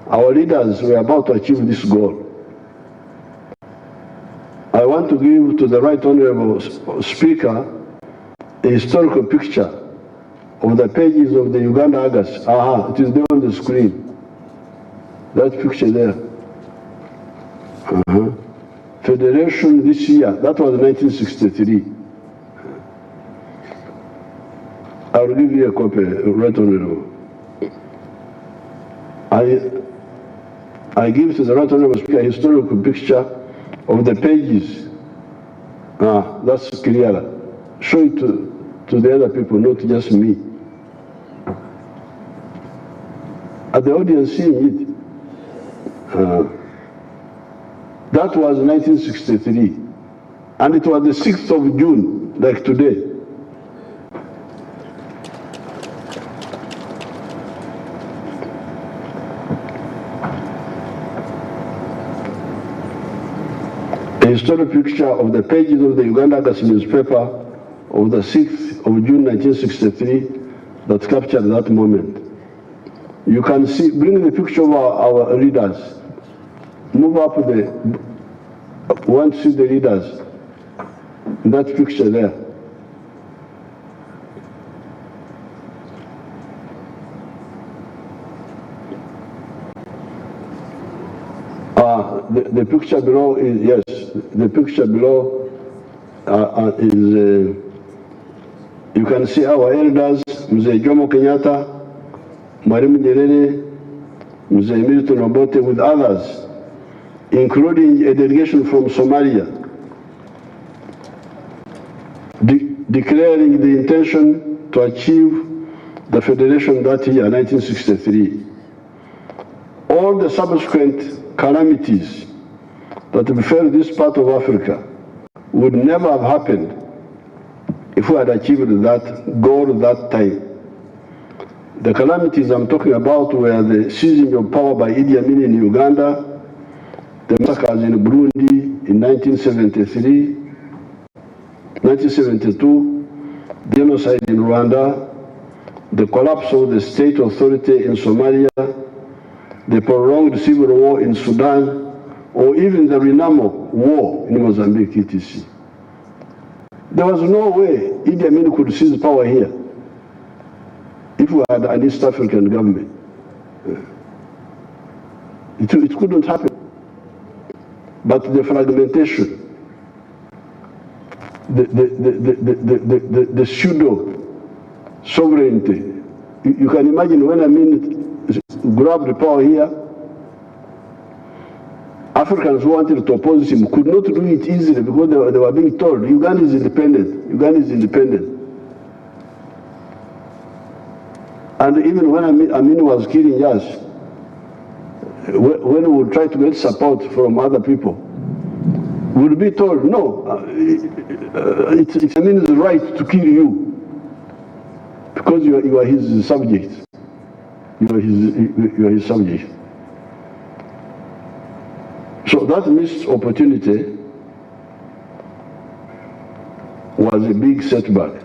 C: our leaders were about to achieve this goal. I want to give to the Right Honorable Speaker a historical picture of the pages of the Uganda Argus. It is there on the screen. That picture there. Federation this year, that was 1963. I will give you a copy, Right Honorable. I give to the Right Honorable Speaker a historical picture of the pages. That's clear. Show it to the other people, not just me. Are the audience seeing it? That was 1963. And it was the 6th of June, like today. A historic picture of the pages of the Uganda Agassi newspaper of the 6th of June 1963 that captured that moment. You can see, bring the picture of our leaders. Move up want to see the leaders in that picture there. The picture below is, yes, the picture below is, you can see our elders, Mzee Jomo Kenyatta, Mwalimu Nyerere, Mzee Milton Obote, with others, including a delegation from Somalia, declaring the intention to achieve the federation that year, 1963. All the subsequent calamities that befell this part of Africa would never have happened if we had achieved that goal that time. The calamities I'm talking about were the seizing of power by Idi Amin in Uganda, the massacres in Burundi in 1973, 1972, the genocide in Rwanda, the collapse of the state authority in Somalia, the prolonged civil war in Sudan, or even the Renamo war in Mozambique, etc. There was no way Idi Amin could seize power here if we had an East African government. It couldn't happen. But the fragmentation, the pseudo sovereignty, you can imagine when Amin grabbed the power here, Africans who wanted to oppose him could not do it easily because they were being told, Uganda is independent, Uganda is independent. And even when Amin was killing us, when we would try to get support from other people, we would be told, no, it's Amin's right to kill you because you are his subject. You are his subject. So that missed opportunity was a big setback.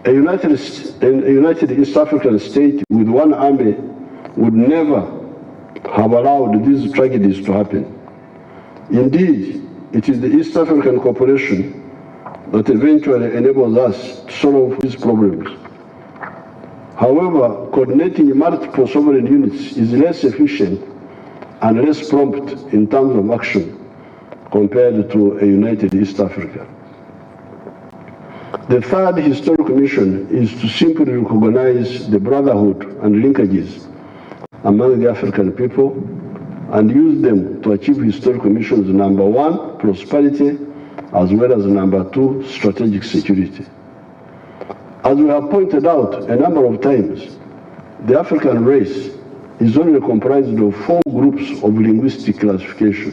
C: A united East African state with one army would never have allowed these tragedies to happen. Indeed, it is the East African cooperation that eventually enables us to solve these problems. However, coordinating multiple sovereign units is less efficient and less prompt in terms of action compared to a united East Africa. The third historic mission is to simply recognize the brotherhood and linkages among the African people and use them to achieve historic missions: number one, prosperity, as well as number two, strategic security. As we have pointed out a number of times, the African race is only comprised of 4 groups of linguistic classification.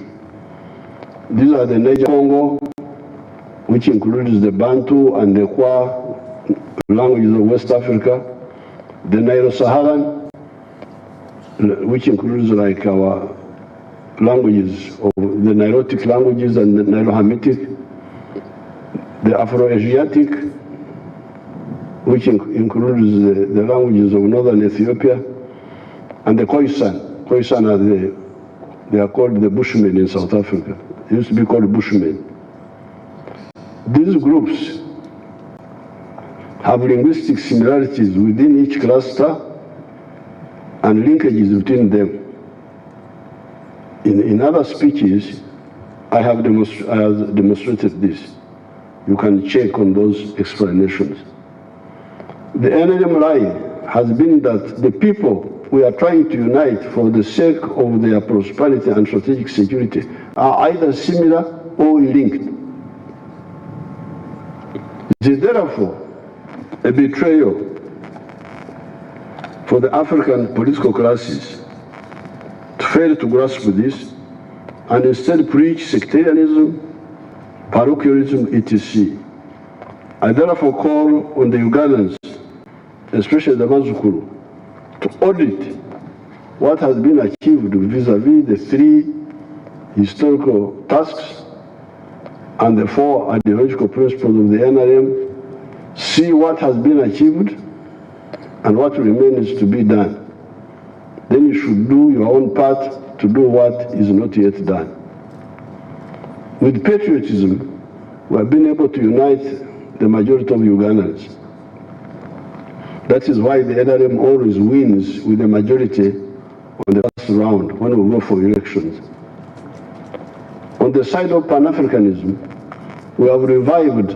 C: These are the Niger Congo, which includes the Bantu and the Kwa languages of West Africa, the Nilo-Saharan, which includes like our languages of the Nilotic languages and the Nilo-Hamitic, the Afro-Asiatic, which includes the languages of northern Ethiopia, and the Khoisan. Khoisan they are called the Bushmen in South Africa. They used to be called Bushmen. These groups have linguistic similarities within each cluster and linkages between them. In other speeches, I have demonstrated this. You can check on those explanations. The NLM line has been that the people we are trying to unite for the sake of their prosperity and strategic security are either similar or linked. It is therefore a betrayal for for the African political classes to fail to grasp this and instead preach sectarianism, parochialism, etc. I therefore call on the Ugandans, especially the Mazukuru, to audit what has been achieved vis-à-vis the 3 historical tasks and the 4 ideological principles of the NRM, see what has been achieved and what remains to be done. Then you should do your own part to do what is not yet done. With patriotism, we have been able to unite the majority of Ugandans. That is why the NRM always wins with the majority on the first round when we go for elections. On the side of Pan-Africanism, we have revived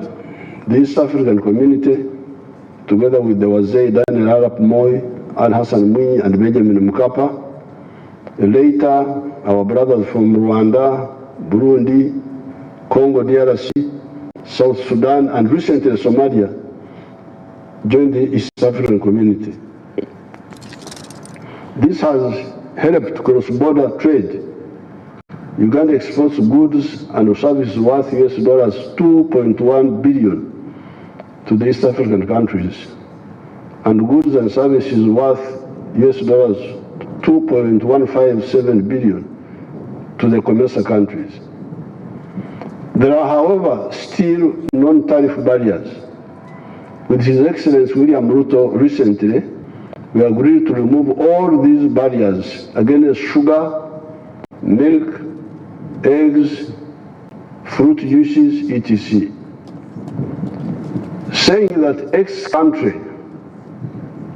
C: the East African community together with the Wazee Daniel Arap Moi, Al Hassan Mwinyi, and Benjamin Mkapa. Later, our brothers from Rwanda, Burundi, Congo DRC, South Sudan, and recently Somalia joined the East African community. This has helped cross-border trade. Uganda exports goods and services worth US dollars 2.1 billion to the East African countries, and goods and services worth US dollars 2.157 billion to the COMESA countries. There are, however, still non-tariff barriers. With His Excellency William Ruto recently, we agreed to remove all these barriers against sugar, milk, eggs, fruit juices, etc. Saying that X country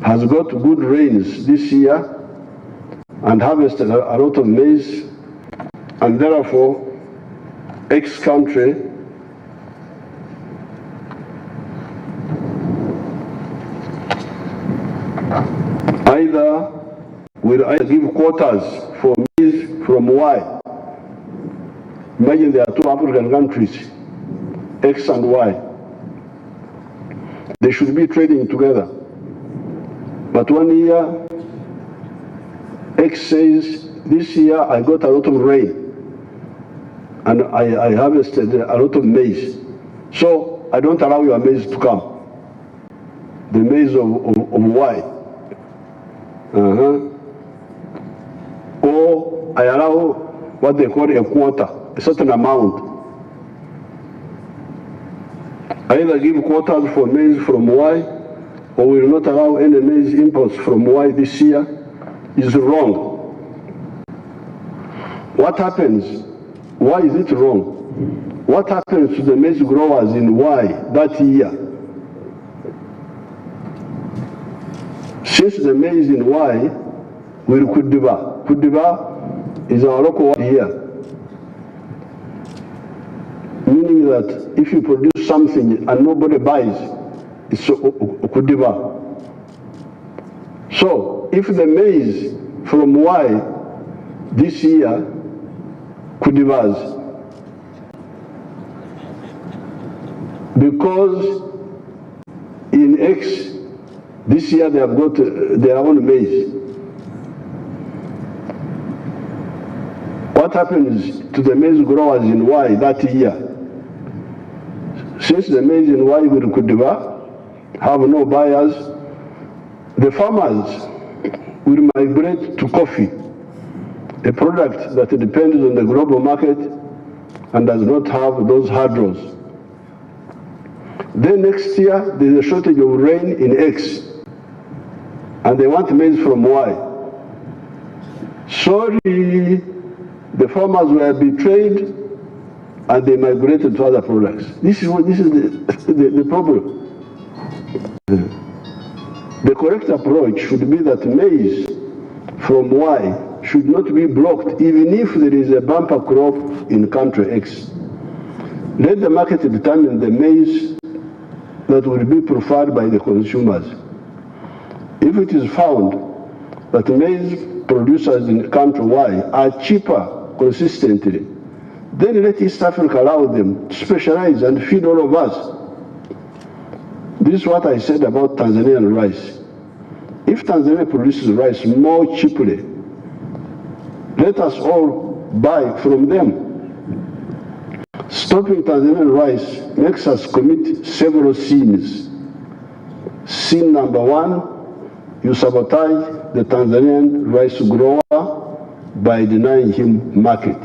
C: has got good rains this year and harvested a lot of maize, and therefore X country will give quotas for maize from Y. Imagine there are 2 African countries, X and Y. They should be trading together. But one year, X says, this year I got a lot of rain and I harvested a lot of maize. So I don't allow your maize to come. The maize of Y. Or I allow what they call a quota, a certain amount. Either give quotas for maize from Y, or will not allow any maize imports from Y this year, is wrong. What happens? Why is it wrong? What happens to the maize growers in Y that year? Since the maize in Y will Kudiba. Kudiba is our local word here. Meaning that if you produce something and nobody buys, it's Kudiba. So if the maize from Y this year Kudibas, because in X this year they have got their own maize. What happens to the maize growers in Y that year? Since the maize in Y with Kudiba have no buyers, the farmers will migrate to coffee, a product that depends on the global market and does not have those hurdles. Then next year, there is a shortage of rain in X, and they want maize from Y. Sorry, the farmers were betrayed and they migrated to other products. This is the problem. The correct approach should be that maize from Y should not be blocked even if there is a bumper crop in country X. Let the market determine the maize that will be preferred by the consumers. If it is found that maize producers in country Y are cheaper consistently, then let East Africa allow them to specialize and feed all of us. This is what I said about Tanzanian rice. If Tanzania produces rice more cheaply, let us all buy from them. Stopping Tanzanian rice makes us commit several sins. Sin number one, you sabotage the Tanzanian rice grower by denying him market.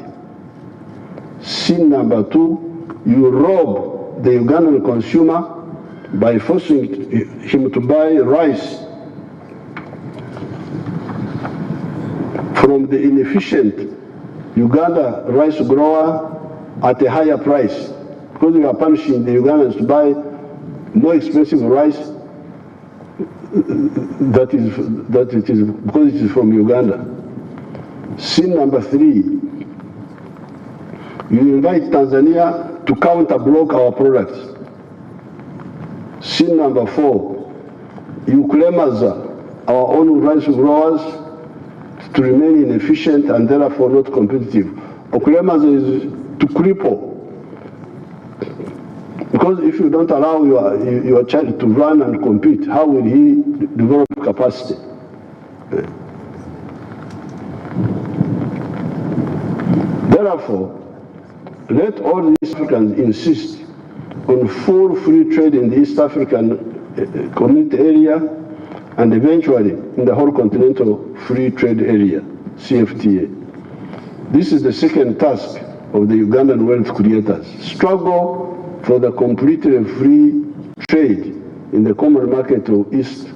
C: Sin number two, you rob the Ugandan consumer by forcing him to buy rice from the inefficient Uganda rice grower at a higher price, because you are punishing the Ugandans to buy more expensive rice that it is because it is from Uganda. Sin number three, you invite Tanzania to counter-block our products. Sin number four, you claim as our own rice growers to remain inefficient and therefore not competitive. Okulemaza is to cripple. Because if you don't allow your child to run and compete, how will he develop capacity? Therefore, let all these Africans insist on full free trade in the East African community area and eventually in the whole continental free trade area, CFTA. This is the second task of the Ugandan wealth creators. Struggle for the completely free trade in the common market of East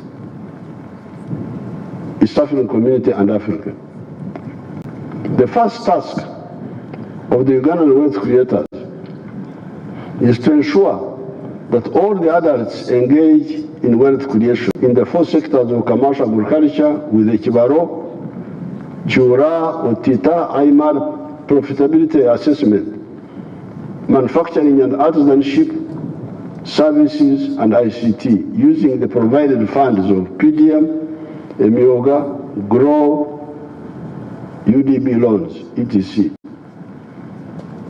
C: African community and Africa. The first task of the Ugandan wealth creators is to ensure that all the adults engage in wealth creation in the four sectors of commercial agriculture with the Kibaro, Chura, Otita, Aymar profitability assessment, manufacturing and artisanship, services and ICT using the provided funds of PDM, Emioga, GROW, UDB loans, etc.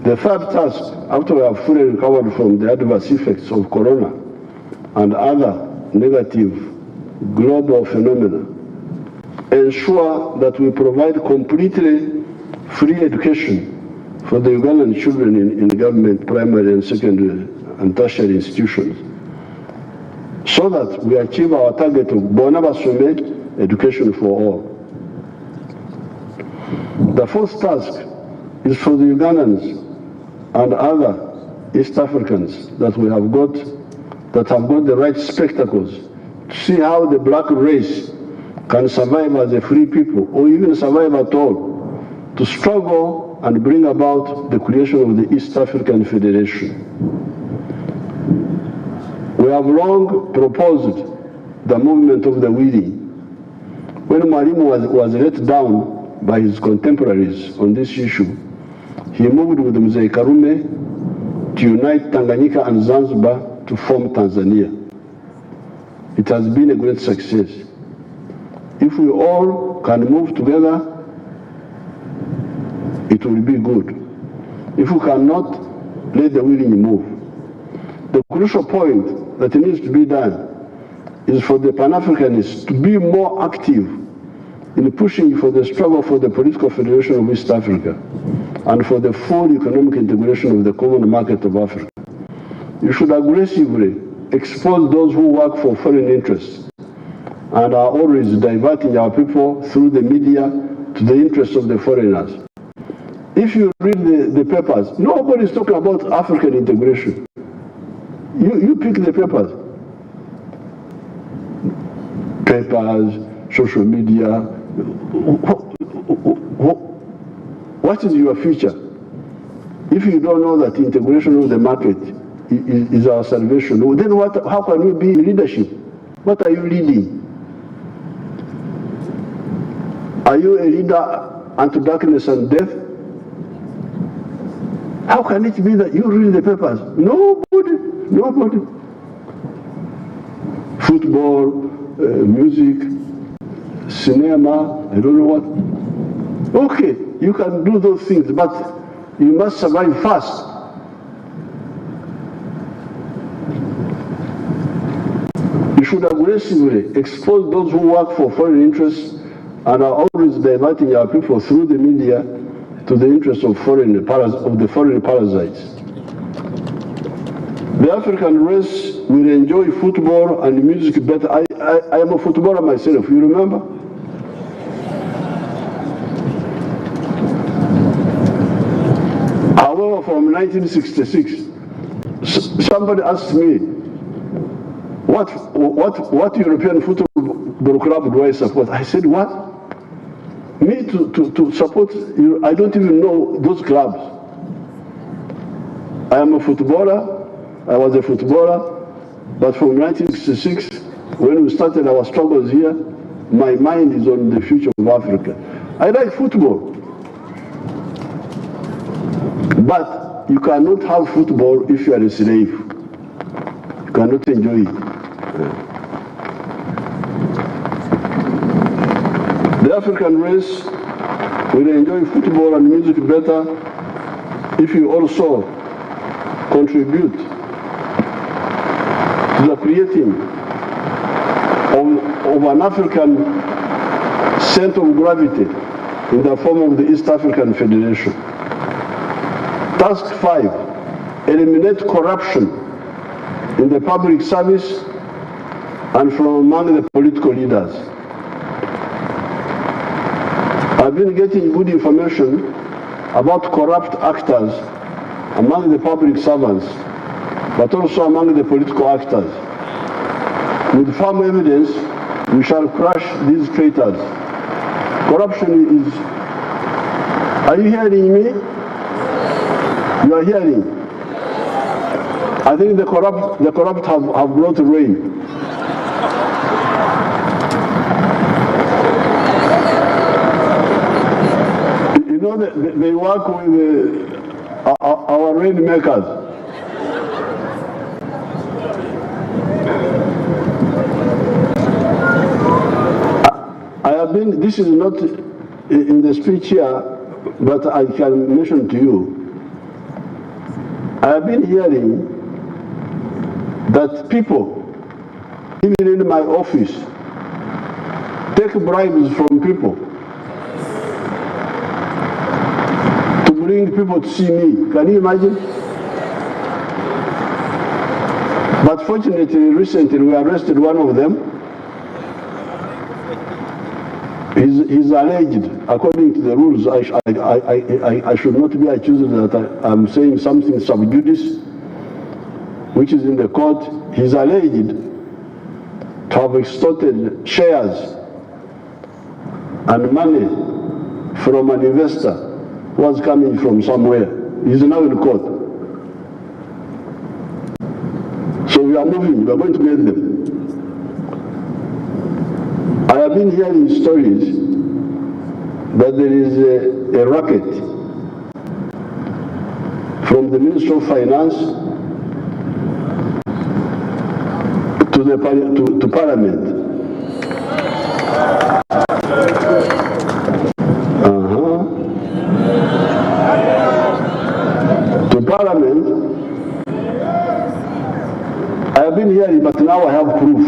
C: The third task, after we have fully recovered from the adverse effects of corona and other negative global phenomena, ensure that we provide completely free education for the Ugandan children in government primary and secondary and tertiary institutions, so that we achieve our target of Bonabasume education for all. The fourth task is for the Ugandans and other East Africans that have got the right spectacles to see how the black race can survive as a free people, or even survive at all, to struggle and bring about the creation of the East African Federation. We have long proposed the movement of the willing. When Mwalimu was let down by his contemporaries on this issue, he moved with Mzee Karume to unite Tanganyika and Zanzibar to form Tanzania. It has been a great success. If we all can move together, it will be good. If we cannot, let the willing move. The crucial point that needs to be done is for the Pan-Africanists to be more active in pushing for the struggle for the political federation of East Africa and for the full economic integration of the common market of Africa. You should aggressively expose those who work for foreign interests and are always diverting our people through the media to the interests of the foreigners. If you read the papers, nobody is talking about African integration. You pick the papers, social media. What is your future? If you don't know that integration of the market is our salvation, then how can you be in leadership? What are you leading? Are you a leader unto darkness and death? How can it be that you read the papers? Nobody. Football, music, cinema, I don't know what. Okay, you can do those things, but you must survive fast. You We should aggressively expose those who work for foreign interests and are always diverting our people through the media to the interests of the foreign parasites. The African race will enjoy football and music better. I am a footballer myself, you remember? However, from 1966, somebody asked me, what European football club do I support? I said, what? Me to support, I don't even know those clubs. I am a footballer. I was a footballer, but from 1966, when we started our struggles here, my mind is on the future of Africa. I like football, but you cannot have football if you are a slave. You cannot enjoy it. The African race will enjoy football and music better if you also contribute to the creating of an African center of gravity in the form of the East African Federation. Task 5, eliminate corruption in the public service and from among the political leaders. I've been getting good information about corrupt actors among the public servants, but also among the political actors. With firm evidence, we shall crush these traitors. Corruption is... Are you hearing me? You are hearing. I think the corrupt have brought rain. You know, they work with our rainmakers. This is not in the speech here, but I can mention to you. I have been hearing that people, even in my office, take bribes from people to bring people to see me. Can you imagine? But fortunately, recently we arrested one of them. He's alleged, according to the rules, I should not be accused that I'm saying something sub judice, which is in the court. He's alleged to have extorted shares and money from an investor who was coming from somewhere. He's now in court. So we are moving, we are going to get them. I have been hearing stories that there is a racket from the Ministry of Finance to Parliament. To Parliament. I have been hearing, but now I have proof.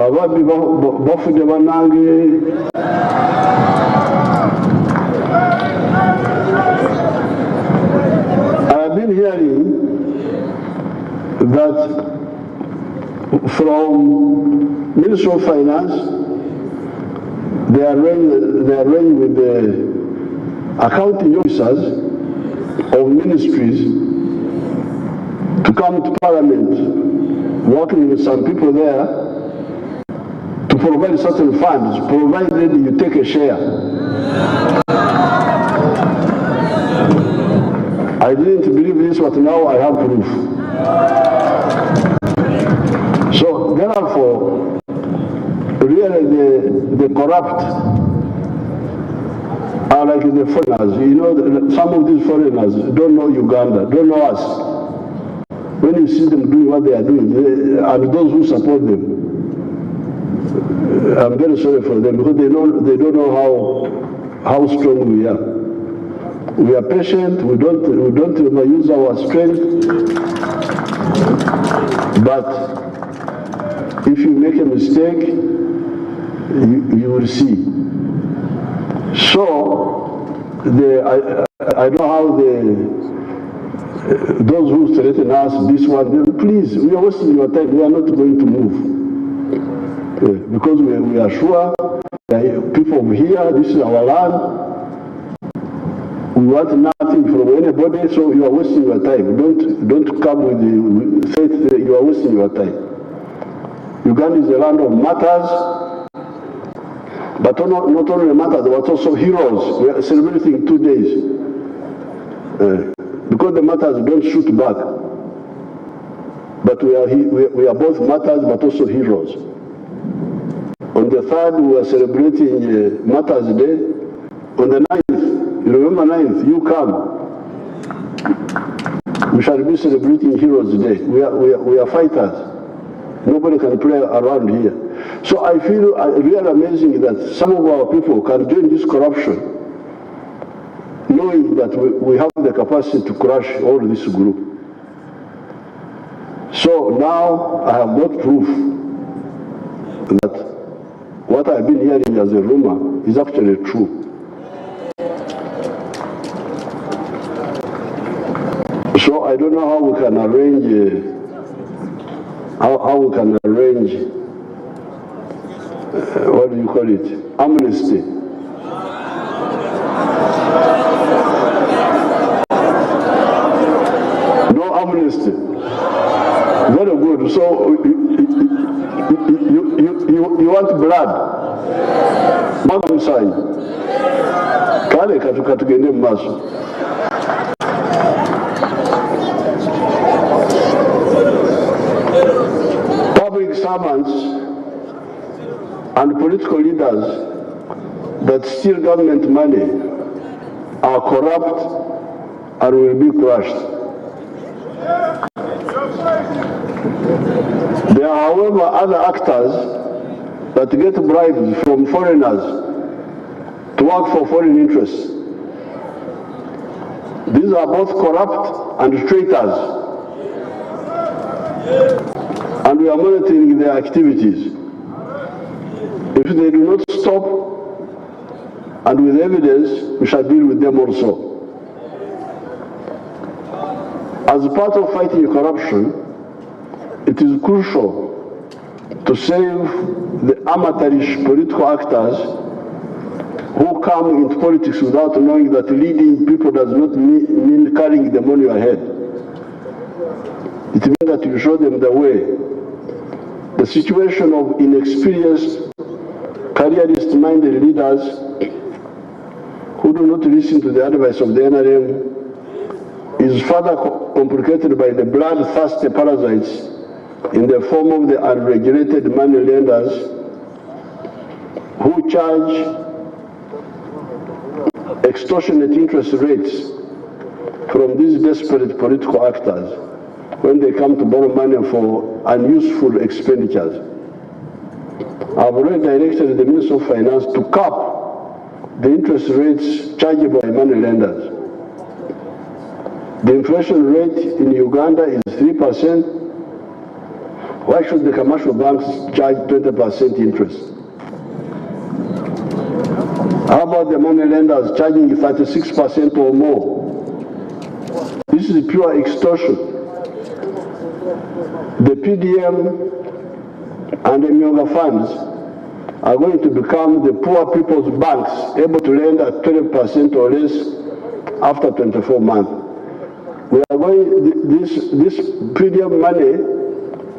C: Ababi bafude banange I have been hearing that from Ministry of Finance they are arranged with the accounting officers of ministries to come to Parliament, working with some people there to provide certain funds, provided you take a share. I didn't believe this, but now I have proof. So therefore, really the corrupt are like the foreigners. You know, some of these foreigners don't know Uganda, don't know us. When you see them doing what they are doing, and those who support them, I'm very sorry for them because they don't know how strong we are. We are patient, we don't overuse our strength, but if you make a mistake, you will see. So, I know how those who threaten us, this one, please, we are wasting your time, we are not going to move. Because we are sure that people of here, this is our land, we want nothing from anybody, so you are wasting your time. Don't come with the faith, you are wasting your time. Uganda is a land of martyrs, but not only martyrs, but also heroes. We are celebrating 2 days. Because the martyrs don't shoot back. But we are both martyrs, but also heroes. On the 3rd, we are celebrating Martyrs Day. On the 9th, you remember 9th, you come. We shall be celebrating Heroes Day. We are fighters. Nobody can play around here. So I feel really amazing that some of our people can join this corruption, knowing that we have the capacity to crush all this group. So now I have got proof that what I've been hearing as a rumor is actually true. So I don't know how we can arrange, what do you call it, amnesty. No amnesty. Very good. So you want blood? Magam sign. Kale katugende maso. Public servants and political leaders that steal government money are corrupt and will be crushed. There are, however, other actors that get bribes from foreigners to work for foreign interests. These are both corrupt and traitors, and we are monitoring their activities. If they do not stop, and with evidence, we shall deal with them also. As part of fighting corruption, it is crucial to save the amateurish political actors who come into politics without knowing that leading people does not mean carrying the money ahead. It means that you show them the way. The situation of inexperienced, careerist-minded leaders who do not listen to the advice of the NRM is further complicated by the bloodthirsty parasites in the form of the unregulated money lenders who charge extortionate interest rates from these desperate political actors when they come to borrow money for unuseful expenditures. I've already directed the Minister of Finance to cap the interest rates chargeable by money lenders. The inflation rate in Uganda is 3%. Why should the commercial banks charge 20% interest? How about the money lenders charging 36% or more? This is pure extortion. The PDM and the Myonga funds are going to become the poor people's banks, able to lend at 20% or less after 24 months. We are going, this PDM money,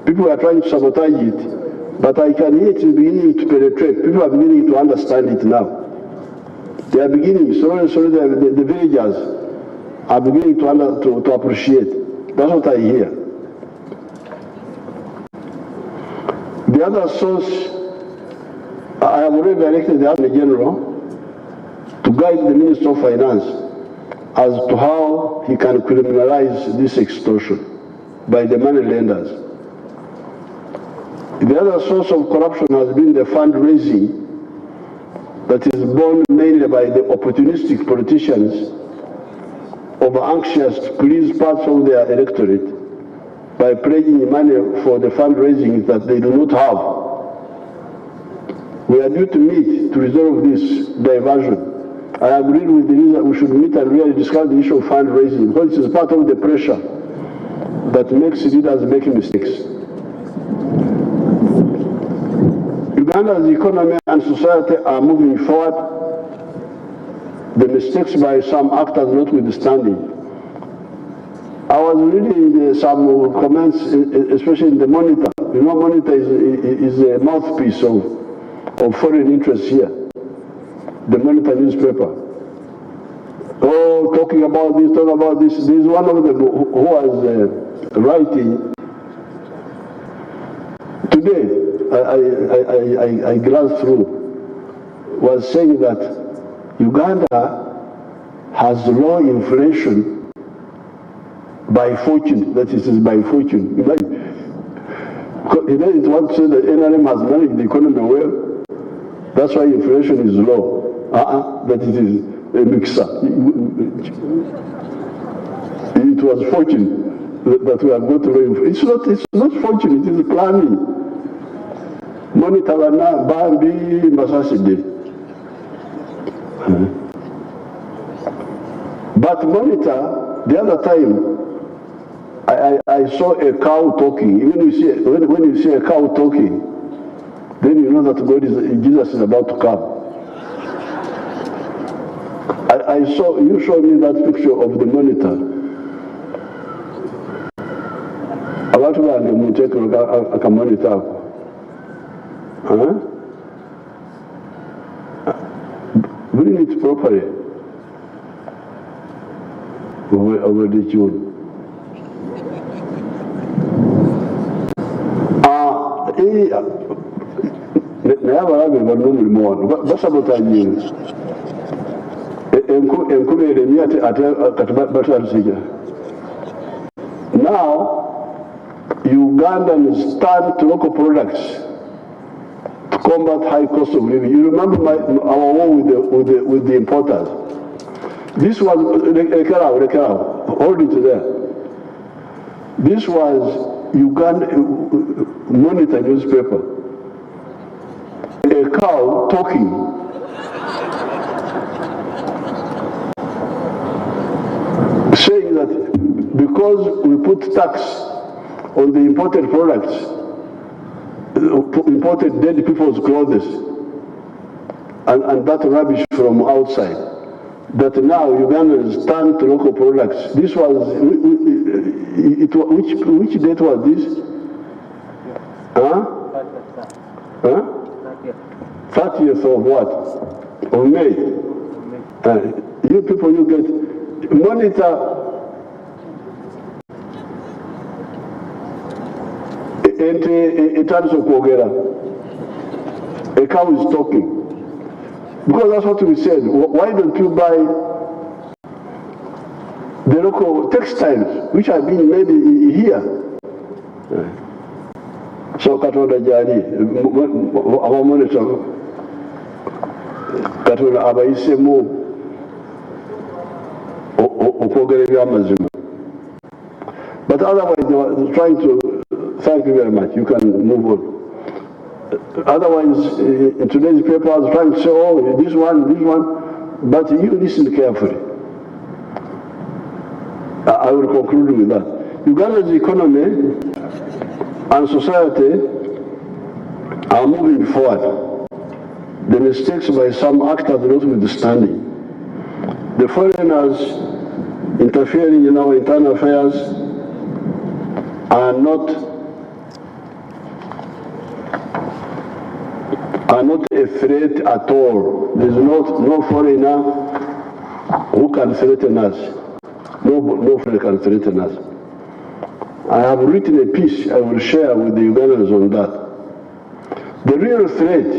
C: people are trying to sabotage it, but I can hear it is beginning to penetrate. People are beginning to understand it now. They are beginning, slowly, the villagers are beginning to appreciate. That's what I hear. The other source, I have already directed the Attorney General to guide the Minister of Finance as to how he can criminalize this extortion by the money lenders. The other source of corruption has been the fundraising that is borne mainly by the opportunistic politicians over-anxious to please parts of their electorate by pledging money for the fundraising that they do not have. We are due to meet to resolve this diversion. I agree with the that we should meet and really discuss the issue of fundraising, because it is part of the pressure that makes leaders make mistakes. Uganda's economy and society are moving forward, the mistakes by some actors notwithstanding. I was reading some comments, especially in the Monitor. You know, Monitor is a mouthpiece of foreign interests here. The Monitor newspaper. Oh, talking about this. There is one of them who was writing today. I glanced through. Was saying that Uganda has low inflation by fortune. That is by fortune. Imagine. He doesn't want to say that NRM has managed the economy well. That's why inflation is low. That it is a mixer. It was fortune that we have got to low. It's not fortune. It is planning. Monitor na Bambi Masaside. But Monitor, the other time, I saw a cow talking. When you see a cow talking, then you know that Jesus is about to come. You showed me that picture of the Monitor. Abantu bange muteekero akamonitor ako. Bring it properly. Over the June. Naye abalabe balina omulimu wano basabotaanyinga enkumi eremye ate kati batatusiga. Now Ugandans turn to local products to combat high cost of living. You remember our war with the importers. This was hold it there. This was Uganda Monitor newspaper. A cow talking. Saying that because we put tax on the imported products, imported dead people's clothes, and that rubbish from outside, that now Ugandans turn to local products. This was, which date was this? 30th of what? Of May. You people, you get Monitor. In terms of Kogera, a cow is talking. Because that's what we said. Why don't you buy the local textiles which are being made here? So Katonda Jali, our monitor, Katonda abayisemu okwogera ebyamazima. But otherwise they were trying to. Thank you very much. You can move on. Otherwise, in today's paper, I was trying to say, oh, this one, but you listen carefully. I will conclude with that. Uganda's economy and society are moving forward. The mistakes by some actors notwithstanding. The foreigners interfering in our internal affairs are not a threat at all. There is no foreigner who can threaten us. No foreigner can threaten us. I have written a piece I will share with the Ugandans on that. The real threat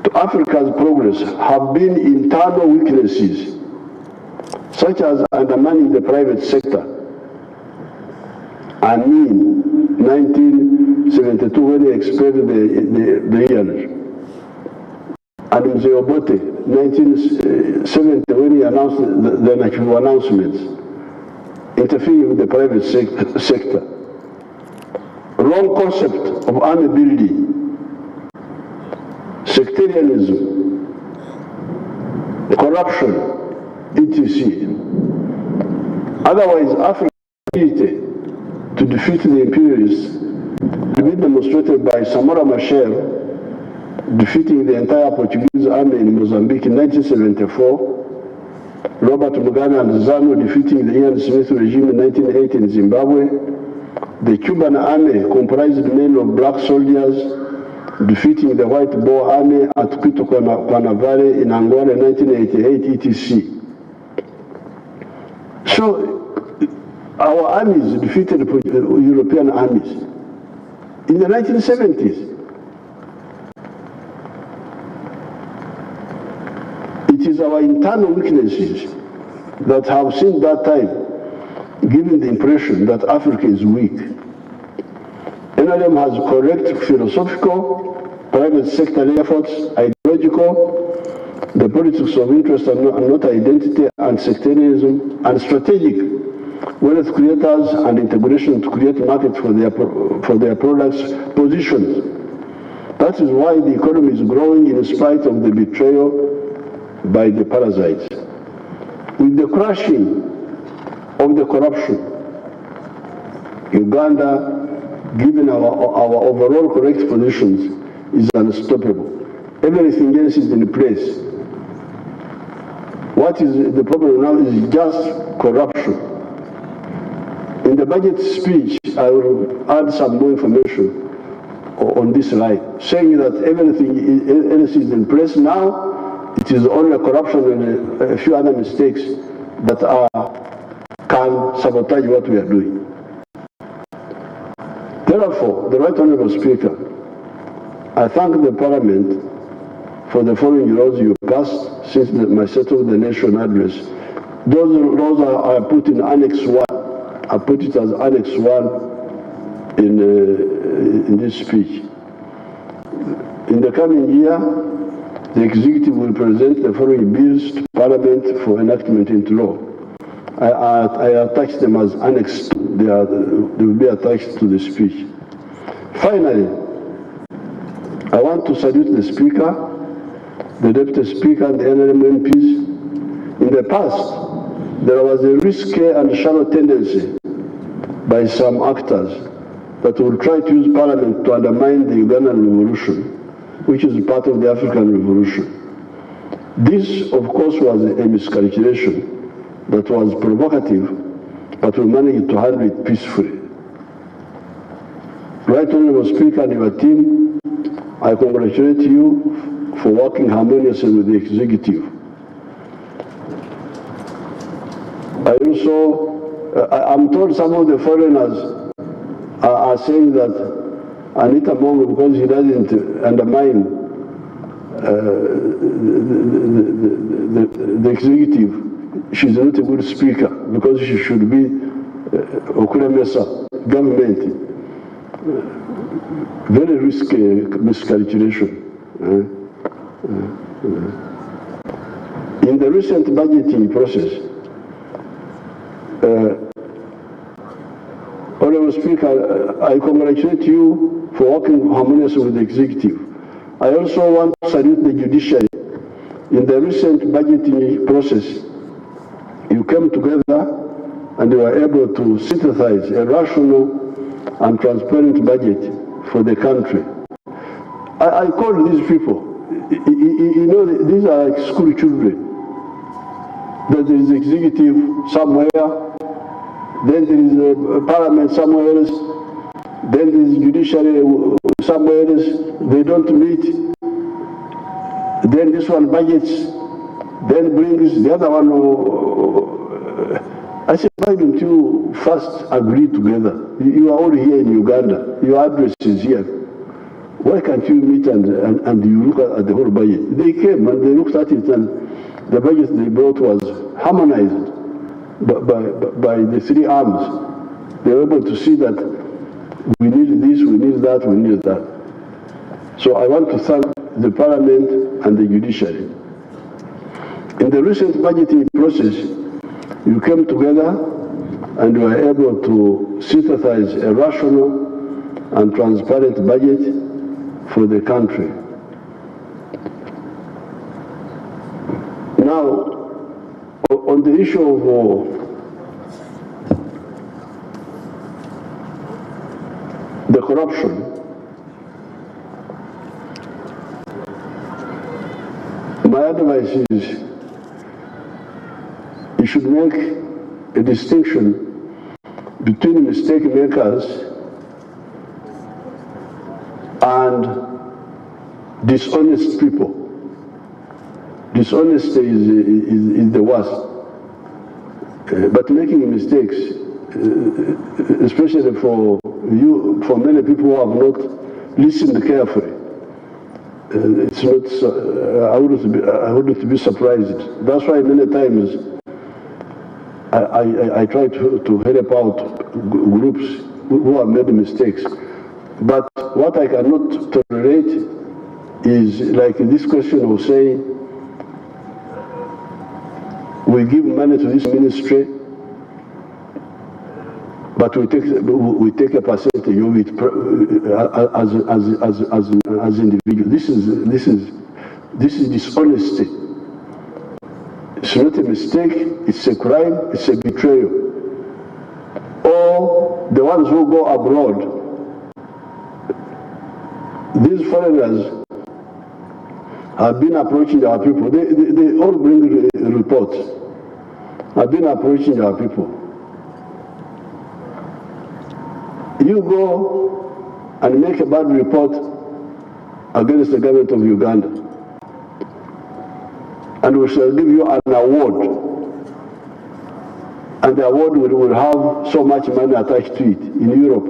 C: to Africa's progress have been internal weaknesses, such as undermining the private sector. I mean, 1972 when he expelled the years. and Mzee Obote, 1970, when he announced the national announcements, interfering with the private sector. Wrong concept of army building, sectarianism, corruption, etc. Otherwise, Africa's ability to defeat the imperialists will be demonstrated by Samora Machel defeating the entire Portuguese army in Mozambique in 1974, Robert Mugabe and ZANU defeating the Ian Smith regime in 1980 in Zimbabwe, the Cuban army comprised mainly of black soldiers defeating the White Boer army at Quito Cuanavale in Angola in 1988, etc. So our armies defeated European armies in the 1970s. It is our internal weaknesses that have since that time given the impression that Africa is weak. NRM has correct philosophical, private sector efforts, ideological, the politics of interest and not identity, and sectarianism, and strategic wealth creators and integration to create markets for their products, positions. That is why the economy is growing in spite of the betrayal by the parasites. With the crushing of the corruption, Uganda, given our overall correct positions, is unstoppable. Everything else is in place. What is the problem now is just corruption. In the budget speech, I will add some more information on this slide, saying that everything else is in place now. It is only corruption and a few other mistakes that can sabotage what we are doing. Therefore, the Right Honourable Speaker, I thank the Parliament for the following laws you passed since my State of the Nation address. Those laws are put in Annex 1. I put it as Annex 1 in this speech. In the coming year, the Executive will present the following bills to Parliament for enactment into law. I attached them as Annex 2. They will be attached to the speech. Finally, I want to salute the Speaker, the Deputy Speaker, and the NRM MPs. In the past, there was a risky and shallow tendency by some actors that will try to use Parliament to undermine the Ugandan revolution, which is part of the African Revolution. This, of course, was a miscalculation that was provocative, but we managed to handle it peacefully. Right Honourable Speaker and your team, I congratulate you for working harmoniously with the Executive. I'm told some of the foreigners are saying that Anita Mongo, because he doesn't undermine the Executive, she's not a good speaker, because she should be Okulemesa government. Very risky miscalculation. In the recent budgeting process, Honourable Speaker, I congratulate you for working harmoniously with the Executive. I also want to salute the judiciary. In the recent budgeting process, you came together and you were able to synthesize a rational and transparent budget for the country. I call these people, you know, these are like school children. That there is executive somewhere, then there is a parliament somewhere else, then there is judiciary somewhere else. They don't meet. Then this one budgets, then brings the other one. I said, why don't you first agree together? You are all here in Uganda. Your address is here. Why can't you meet and you look at the whole budget? They came and they looked at it, and the budget they brought was harmonized by the three arms. They were able to see that we need this, we need that, we need that. So I want to thank the Parliament and the judiciary. In the recent budgeting process, you came together and were able to synthesize a rational and transparent budget for the country. Now, on the issue of the corruption, my advice is you should make a distinction between mistake makers and dishonest people. Dishonesty is the worst. But making mistakes, especially for many people who have not listened carefully, it's not. I wouldn't be surprised. That's why many times I try to help out groups who have made mistakes. But what I cannot tolerate is like this question of saying, we give money to this ministry, but we take a percentage of it as individuals. This is dishonesty. It's not a mistake. It's a crime. It's a betrayal. Or the ones who go abroad. These foreigners have been approaching our people. They all bring reports. Have been approaching our people. You go and make a bad report against the government of Uganda, and we shall give you an award. And the award will have so much money attached to it in Europe.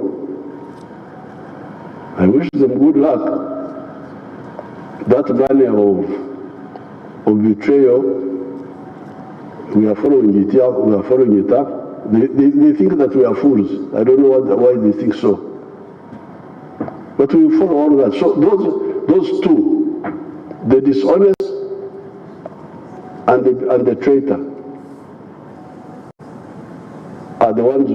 C: I wish them good luck. That money of betrayal, we are following it up. We are following it up. They think that we are fools. I don't know why they think so. But we follow all that. So those two, the dishonest and the traitor, are the ones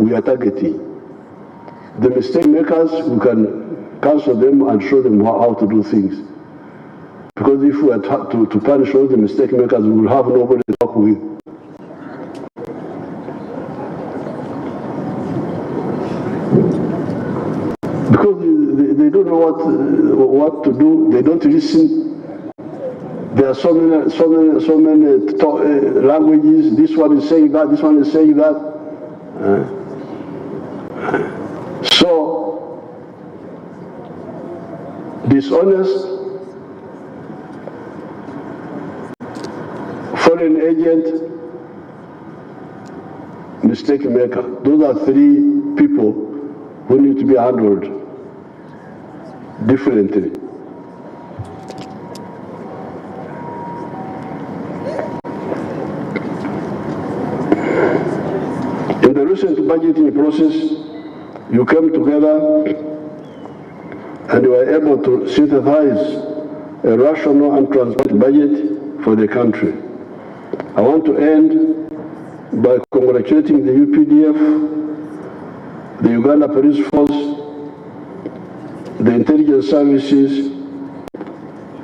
C: we are targeting. The mistake makers, we can counsel them and show them how to do things. Because if we are to punish all the mistake makers, we will have nobody to talk with. Because they don't know what to do. They don't listen. There are so many languages. This one is saying that. This one is saying that. So dishonest, foreign agent, mistake maker. Those are three people who need to be handled differently. In the recent budgeting process, you came together and you were able to synthesize a rational and transparent budget for the country. I want to end by congratulating the UPDF, the Uganda Police Force, the intelligence services,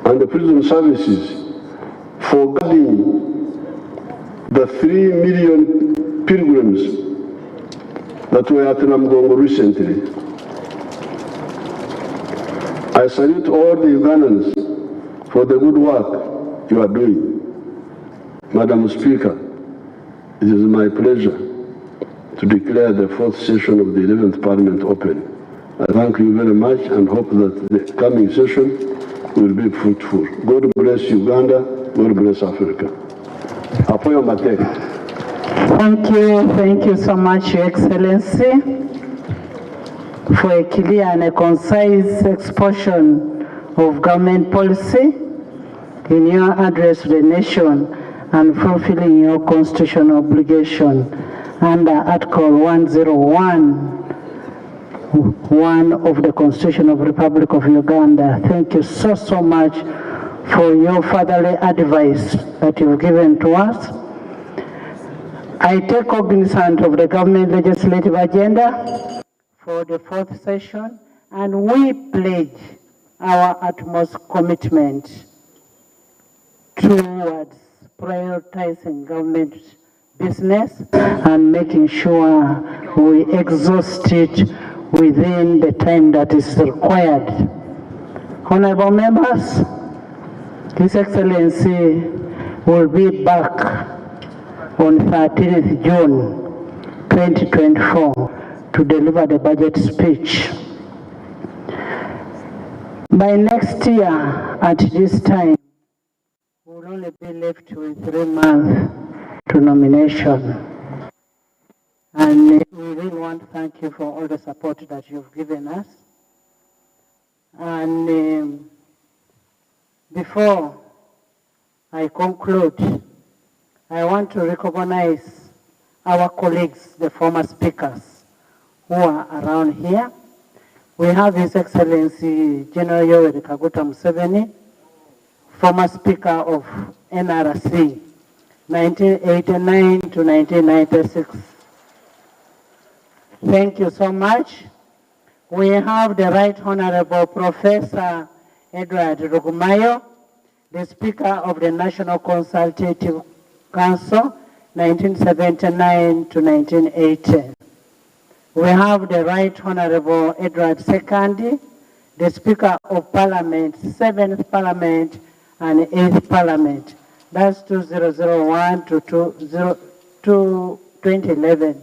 C: and the prison services for guarding the 3 million pilgrims that were at Namgongo recently. I salute all the Ugandans for the good work you are doing. Madam Speaker, it is my pleasure to declare the 4th session of the 11th Parliament open. I thank you very much and hope that the coming session will be fruitful. God bless Uganda, God bless Africa. Apoyo Mate.
A: Thank you so much, Your Excellency, for a clear and a concise exposition of government policy in your address to the nation and fulfilling your constitutional obligation under Article 101 1 of the Constitution of the Republic of Uganda. Thank you so, so much for your fatherly advice that you've given to us. I take cognizance of the government legislative agenda for the 4th session, and we pledge our utmost commitment towards prioritizing government business and making sure we exhaust it within the time that is required. Honorable members, His Excellency will be back on 13th June 2024 to deliver the budget speech. By next year, at this time, we'll only be left with 3 months to nomination. And we really want to thank you for all the support that you've given us. And before I conclude, I want to recognize our colleagues, the former speakers, who are around here. We have His Excellency General Yoweri Kaguta Museveni, former Speaker of NRC, 1989 to 1996. Thank you so much. We have the Right Honorable Professor Edward Rugumayo, the Speaker of the National Consultative Council, 1979 to 1980. We have the Right Honorable Edward Sekandi, the Speaker of Parliament, 7th Parliament and 8th Parliament. That's 2001 to 2011.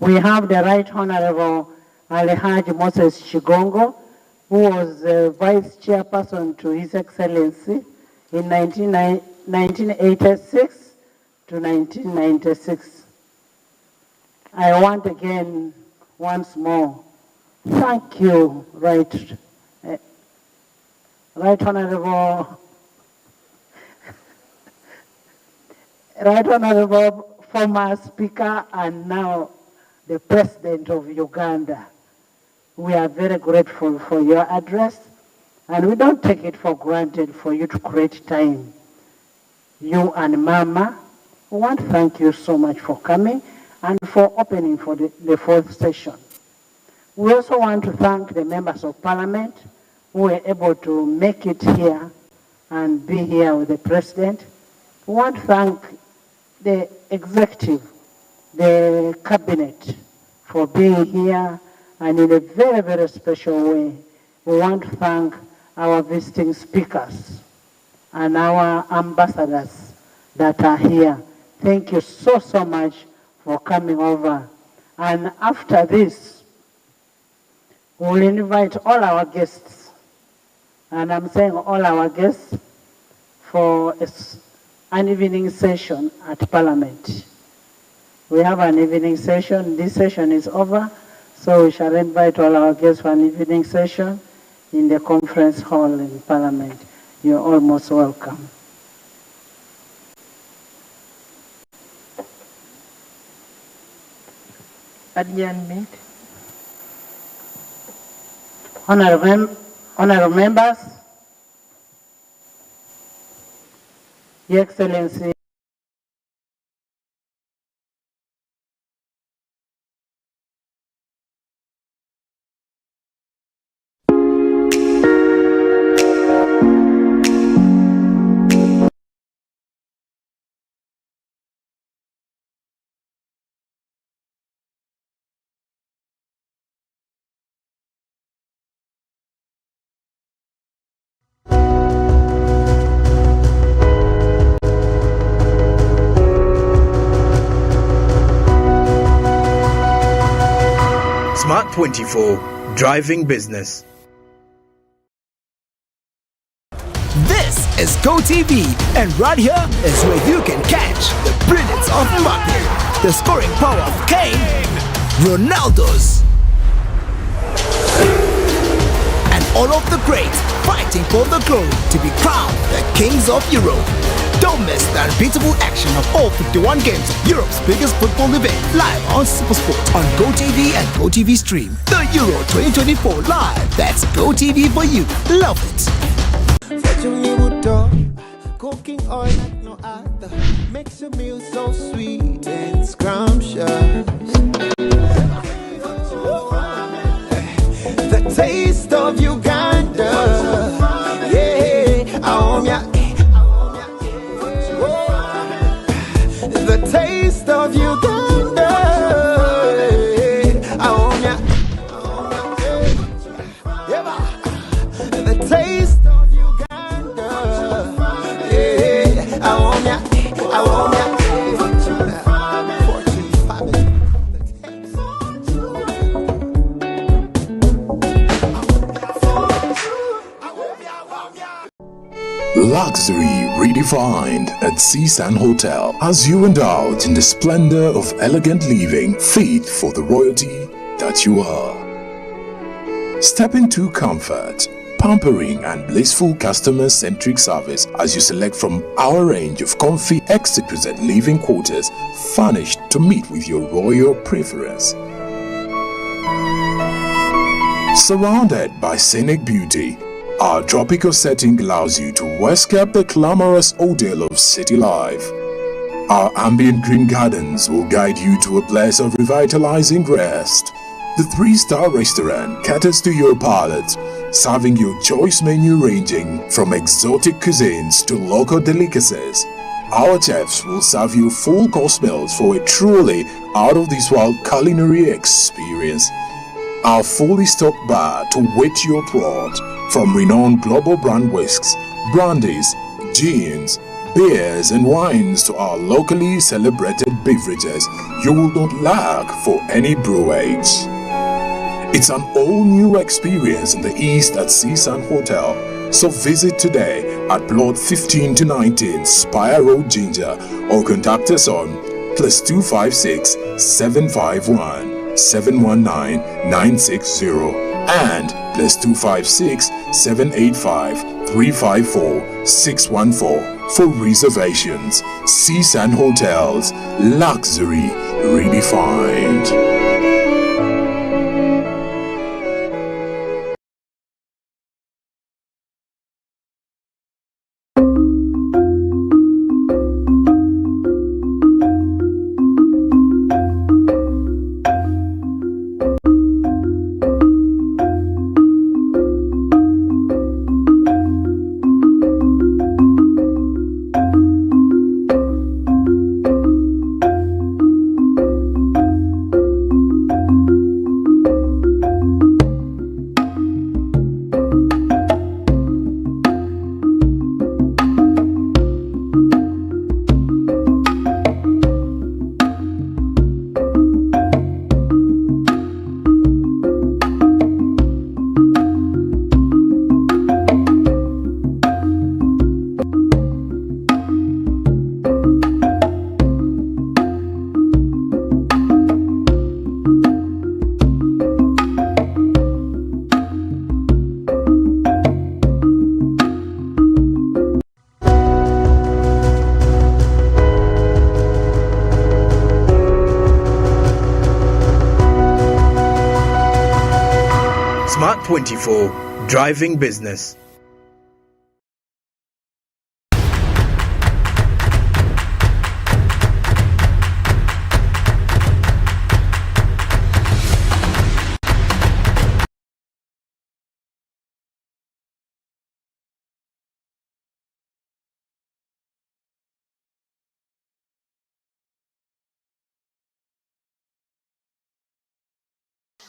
A: We have the Right Honorable Alhaji Moses Chigongo, who was Vice Chairperson to His Excellency in 1986 to 1996. I want again, once more, thank you, Right Honorable former Speaker and now the President of Uganda. We are very grateful for your address, and we don't take it for granted for you to create time. You and Mama, we want to thank you so much for coming and for opening for the 4th session. We also want to thank the members of Parliament who were able to make it here and be here with the President. We want to thank the executive, the cabinet, for being here, and in a very, very special way, we want to thank our visiting speakers and our ambassadors that are here. Thank you so, so much for coming over. And after this, we'll invite all our guests, and I'm saying all our guests, for an evening session at Parliament. We have an evening session. This session is over, so we shall invite all our guests for an evening session in the conference hall in Parliament. You're all most welcome.
B: Adjournment.
A: Honorable members, Your Excellency,
D: Smart 24, driving business.
E: This is GOTV, and right here is where you can catch the brilliance of Mbappe, the scoring power of Kane, Ronaldo's, and all of the greats fighting for the glory to be crowned the kings of Europe. Don't miss the unbeatable action of all 51 games of Europe's biggest football event live on SuperSport on GOTV and GOTV Stream. The Euro 2024 live. That's GOTV for you. Love it.
F: Cooking oil like no other makes your meal so sweet and scrumptious. The taste of Uganda, yeah, the taste of Uganda, the taste.
G: Luxury redefined at Seasand Hotel as you indulge in the splendor of elegant living fit for the royalty that you are. Step into comfort, pampering and blissful customer-centric service as you select from our range of comfy, exquisite living quarters furnished to meet with your royal preference. Surrounded by scenic beauty, our tropical setting allows you to escape the glamorous ordeal of city life. Our ambient green gardens will guide you to a place of revitalizing rest. The 3-star restaurant caters to your palate, serving your choice menu ranging from exotic cuisines to local delicacies. Our chefs will serve you full-course meals for a truly out-of-this-world culinary experience. Our fully stocked bar to whet your throat, from renowned global brand whisks, brandies, gins, beers and wines to our locally celebrated beverages, you will not lack for any brewage. It's an all-new experience in the East at Seasand Hotel. So visit today at plot 15 to 19 Spire Road, Ginger, or contact us on +256 751 719 960 and +256 785 354 614 for reservations. Seasand Hotels, luxury redefined.
D: Smart 24, driving business.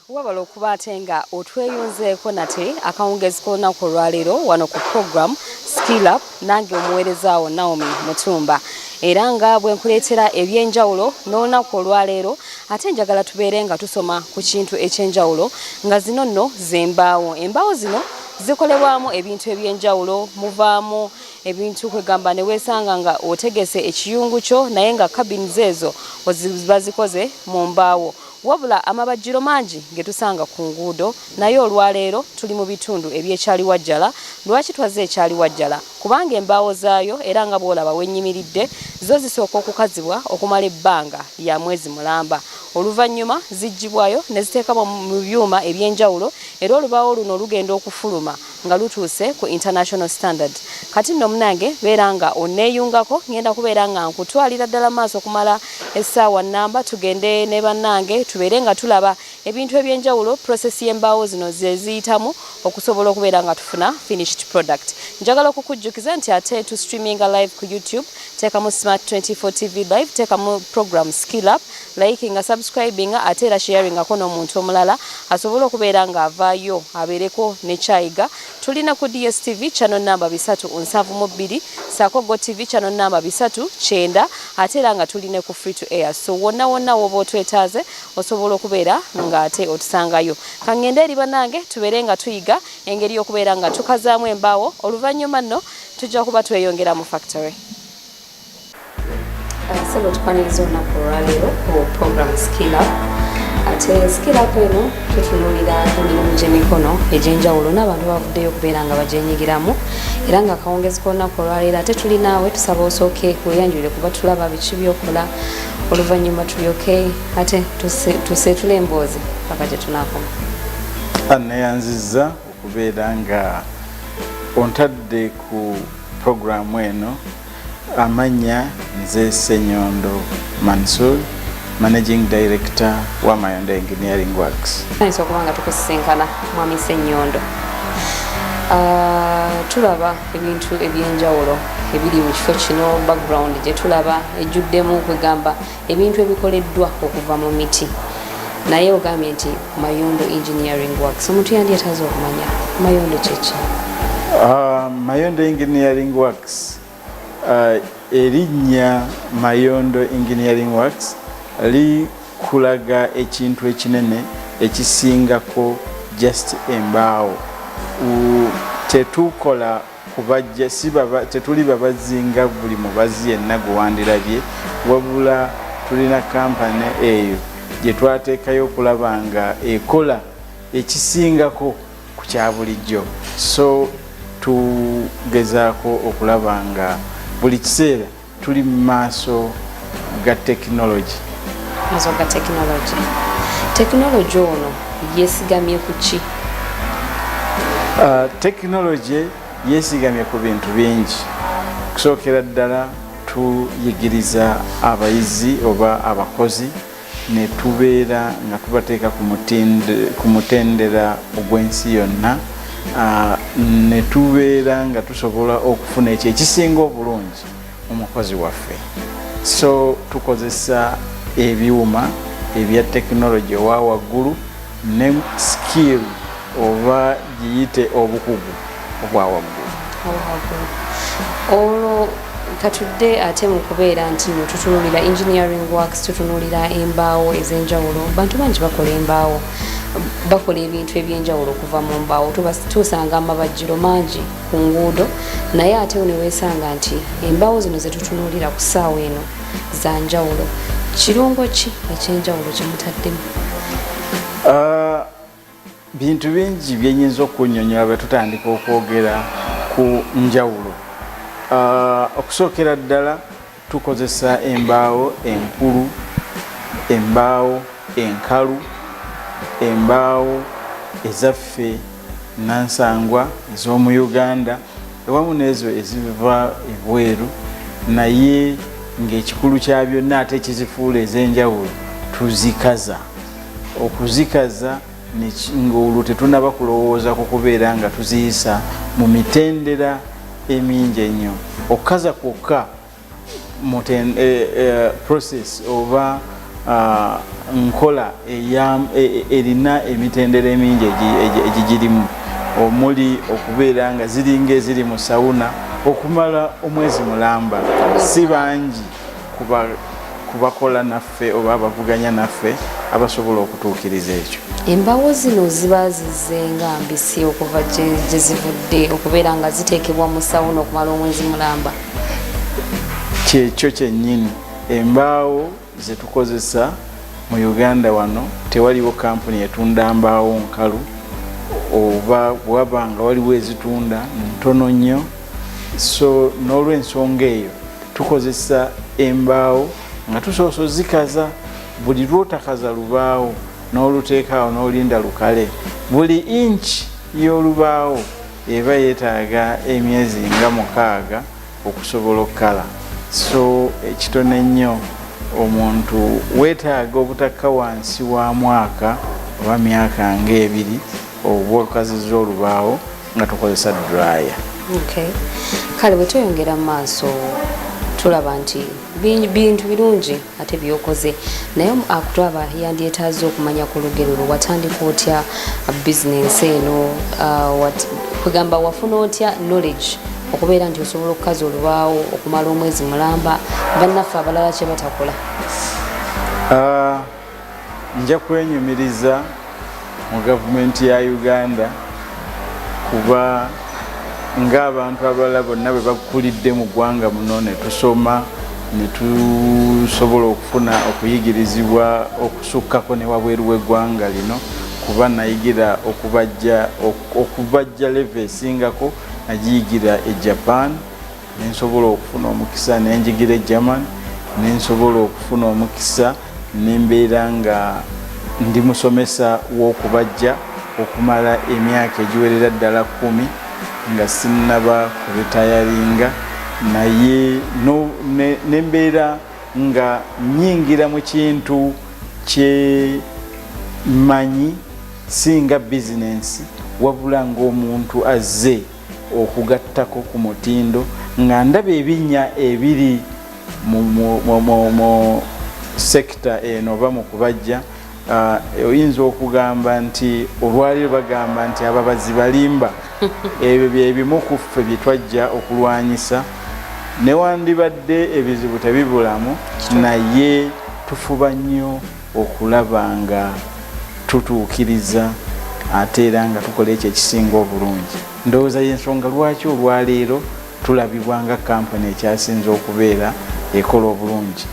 H: Wabalo okuba ate nga otweyunzeeko nate akawungezi k'olunaku olwaleero wano ku program Skill Up nange omuweerezaawo Naomi Mutumba. Era nga bwe nkuleetera ebyenjawulo n'olunaku olwaleero ate njagala tubeere nga tusoma ku kintu eky'enjawulo nga zino nno z'embaawo. Embaawo zino zikolebwamu ebintu ebyenjawulo, muvaamu ebintu kwegamba ne weesanga nga otegese ekiyungu kyo naye nga cabins ezo bazikoze mu mbaawo. wabula amabajjiro mangi getusanga ku nguudo naye olwaleero tuli mu bitundu ebyekyali wajjala. Lwaki twaze ekyali wajjala? Kubanga embaawo zaayo era nga bwolaba wennyimiridde zo zisooka okukazibwa okumala ebbanga lya mwezi mulamba. Oluvannyuma ziggyibwayo ne ziteekabwa mu byuma ebyenjawulo era olubaawo luno lugenda okufuluma nga lutuuse ku international standard. Kati nno munange beera nga onneeyungako ngenda kubeera nga nkutwalira ddala maaso okumala essaawa nnamba tugende ne bannange tubeere nga tulaba ebintu ebyenjawulo process y'embaawo zino ze ziyitamu okusobola okubeera nga tufuna finished product. Njagala okukujjukiza nti ate tu streaminga live ku YouTube, teekamu Smart 24 TV live, teekamu program Skill Up, likinga, subscribinga ate era sharingako n'omuntu omulala asobola okubeera nga avaayo abeereko ne kyayiga. Tulina ku DSTV channel namba 372 saako GOTV channel namba 390 ate era nga tuline ku free to air. So wonna woba otwetaaze osobola okubeera nga ate otusangayo. Kangende eri bannange tubeere nga tuyiga engeri y'okubeera nga tukazaamu embaawo. Oluvannyuma nno tujja kuba tweyongera mu factory. Sebo tukwaniriza olunaku olwaleero ku program Skill Up. Ate Skill Up eno tutunuulira emirimu gy'emikono egy'enjawulo n'abantu bavuddeyo okubeera nga bagyenyigiramu era nga akawungezi k'olunaku olwaleero ate tuli naawe tusaba osooke weeyanjulire kuba tulaba biki by'okola oluvannyuma tulyoke ate tuseetule emboozi paka gye tunaakoma.
I: Neyanziza okubeera nga ontadde ku programu eno. Amanya nze Senyondo Mansur, Managing Director wa Mayondo Engineering Works.
H: Nayinza okuba nga tukusisinkana mwami Senyondo. Tulaba ebintu ebyenjawulo ebiri mu kifo kino, background gye tulaba ejjuddemu kwegamba ebintu ebikoleddwa okuva mu miti. Naye ogambye nti Mayondo Engineering Works. Omuntu yandyetaaze okumanya Mayondo kyeki?
I: Mayondo Engineering Works, erinnya Mayondo Engineering Works likulaga ekintu ekinene ekisingako just embaawo. Tetukola kubajja tetuli babazinga buli mubazi yenna gwewandirabye, wabula tulina kampani eyo gye twateekayo okulaba nga ekola ekisingako ku kya bulijjo. So tugezaako okulaba nga buli kiseera tuli mu maaso ga technology.
H: Maaso ga technology. Technology ono yeesigamye ku ki?
I: Technology yeesigamye ku bintu bingi. Okusookera ddala tuyigiriza abayizi oba abakozi ne tubeera nga tubateeka ku mutendera ogw'ensi yonna. Ne tubeera nga tusobola okufuna ekyo ekisinga obulungi omukozi waffe. So tukozesa ebyuma ebya technology owa waggulu ne skill oba giyite obukugu obwa waggulu.
H: Olwo katudde ate mu kubeera nti no tutunuulira engineering works, tutunuulira embaawo ez'enjawulo. Bantu bangi bakola embaawo, bakola ebintu ebyenjawulo okuva mu mbaawo. Tusanga amabajjiro mangi ku nguudo naye ate ne weesanga nti embaawo zino ze tutunuulira ku ssaawa eno za njawulo. Kirungo ki ekyenjawulo kye mutaddemu?
I: Bintu bingi byenyinza okunnyonnyola bwe tutandika okwogera ku njawulo. Okusookera ddala tukozesa embaawo enkulu, embaawo enkalu, embaawo ezaffe nansangwa ez'omu Uganda ewamu n'ezo eziva ebweru, naye ng'ekikulu kya byonna ate ekizifuula ez'enjawulo tuzikaza. Okuzikaza ng'olwo tetunaba kulowooza ku kubeera nga tuziyisa mu mitendera emingi ennyo. Okukaza kwokka process oba nkola erina emitendera emingi egigirimu, omuli okubeera nga ziringa eziri mu sawuna okumala omwezi mulamba. Si bangi kubakola naffe oba abavuganya naffe abasobola okutuukiriza ekyo.
H: Embaawo zino ziba zizenga mbisi okuva gye zivudde okubeera nga ziteekebwa mu sawuna okumala omwezi mulamba.
I: Kyekyo kyennyini embaawo ze tukozesa mu Uganda wano tewaliwo kampuni etunda mbaawo nkalu oba bwabanga waliwo ezitunda ntono nnyo. So n'olw'ensonga eyo tukozesa embaawo nga tusoose ozikaza. Buli lwotakaza lubaawo n'oluteekaawo n'olinda lukale, buli inch y'olubaawo eba yeetaaga emyezi nga 6 okusobola okukala. So ekitone nnyo omuntu weetaaga obutakka wansi wa mwaka oba myaka ng'ebiri oba okazizza olubaawo nga tukozesa dryer.
H: Okay. Kale bwe tweyongera mu maaso tulaba nti bintu birungi ate byokoze, naye akutwaba yandyetaaze okumanya ku lugero lwo watandika otya bizinensi eno, kugamba wafuna otya knowledge okubeera nti osobola okukaza olubaawo okumala omwezi mulamba bannaffe abalala kye batakola?
I: Nja kwenyumiriza mu gavumenti ya Uganda kuba ng'abantu abalala bonna bwe bakulidde mu ggwanga muno ne tusoma ne tusobola okufuna okuyigirizibwa okusukkako ne wabweru w'eggwanga lino, kuba nayigira okubajja leve esingako nagiyigira e Japan, nensobola okufuna omukisa nenjigira e German, nensobola okufuna omukisa nembeera nga ndi musomesa w'okubajja okumala emyaka egiwerera ddala 10 nga sinnaba kuritayaringa, naye nembeera nga nyingira mu kintu kye manyi singa bizinensi wabula ng'omuntu azze okugattako ku mutindo nga ndaba ebinnya ebiri mu sekita eno oba mu kubajja. Oyinza okugamba nti olwaliro bagamba nti ababazi balimba. Ebyo byebimu ku ffe bye twajja okulwanyisa, newandibadde ebizibu tebibulamu, naye tufuba nnyo okulaba nga tutuukiriza ate era nga tukola ekyo ekisinga obulungi. Ndowooza y'ensonga lwaki olwaleero tulabibwa nga kampani ekyasinze okubeera ekola obulungi.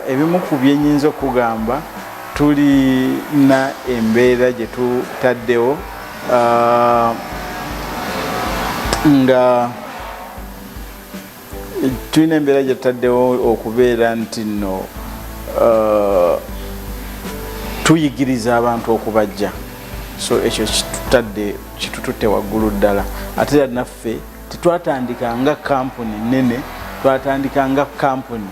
I: Ebimu ku byenyinza okugamba, tulina embeera gye tutaddewo nga tulina embeera gye tutaddewo okubeera nti nno tuyigiriza abantu okubajja. So ekyo kitututte waggulu ddala. Ate era naffe tetwatandika nga kampuni nene, twatandika nga kampuni